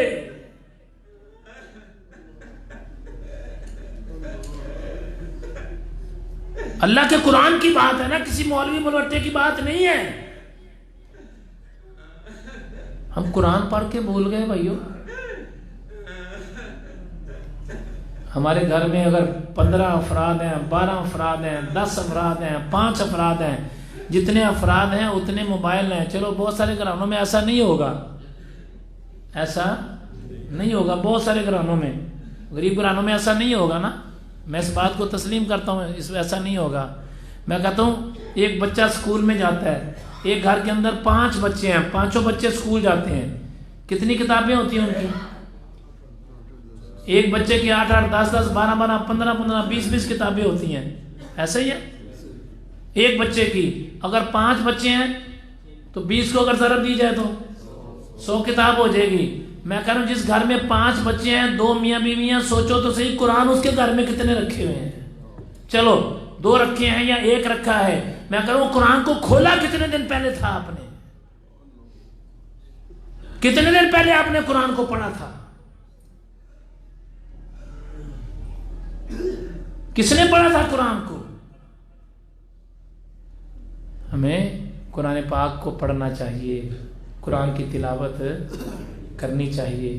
اللہ کے قرآن کی بات ہے نا, کسی مولوی ملوٹے کی بات نہیں ہے. ہم قرآن پڑھ کے بھول گئے بھائیو. ہمارے گھر میں اگر 15 افراد ہیں, 12 افراد ہیں, 10 افراد ہیں, 5 افراد ہیں, جتنے افراد ہیں اتنے موبائل ہیں. چلو بہت سارے گھرانوں میں ایسا نہیں ہوگا, ایسا نہیں ہوگا. بہت سارے گھرانوں میں, غریب گھرانوں میں ایسا نہیں ہوگا نا, میں اس بات کو تسلیم کرتا ہوں, اس میں ایسا نہیں ہوگا. میں کہتا ہوں ایک بچہ اسکول میں جاتا ہے, ایک گھر کے اندر 5 بچے ہیں, 5 بچے اسکول جاتے ہیں, کتنی کتابیں ہوتی ہیں ان کی؟ ایک بچے کی 8 8 10 10 12 12 15 15 20 20 کتابیں ہوتی ہیں. ایسا ہی ہے. ایک بچے کی اگر 5 بچے ہیں تو 20 کو اگر ضرب دی جائے تو 100 کتاب ہو جائے گی. میں کہہ رہا ہوں جس گھر میں 5 بچے ہیں, 2 میاں بیوی ہیں, سوچو تو صحیح قرآن اس کے گھر میں کتنے رکھے ہوئے ہیں. چلو 2 رکھے ہیں یا 1 رکھا ہے, میں کہہ رہا ہوں قرآن کو کھولا کتنے دن پہلے تھا آپ نے, کتنے دن پہلے آپ نے قرآن کو پڑھا تھا؟ کس نے پڑھا تھا قرآن کو؟ ہمیں قرآن پاک کو پڑھنا چاہیے، قرآن کی تلاوت کرنی چاہیے۔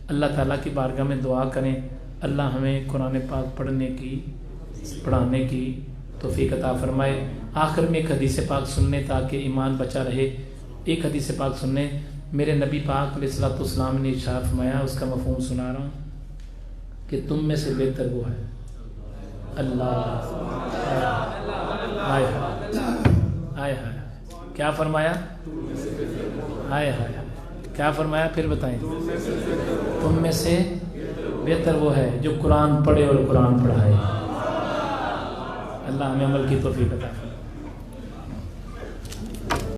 اللہ تعالیٰ کی بارگاہ میں دعا کریں اللہ ہمیں قرآن پاک پڑھانے کی توفیق عطا فرمائے۔ آخر میں ایک حدیث پاک سننے تاکہ ایمان بچا رہے، ایک حدیث پاک سننے۔ میرے نبی پاک علیہ الصلوۃ والسلام نے ارشاد فرمایا، اس کا مفہوم سنا رہا ہوں کہ تم میں سے بہتر وہ ہے اللہ ہائے ہائے ہائے، کیا فرمایا؟ ہائے ہائے، کیا فرمایا؟ پھر بتائیں۔ تم میں سے بہتر وہ ہے جو قرآن پڑھے اور قرآن پڑھائے۔ اللہ ہمیں عمل کی توفیق عطا فرمائے۔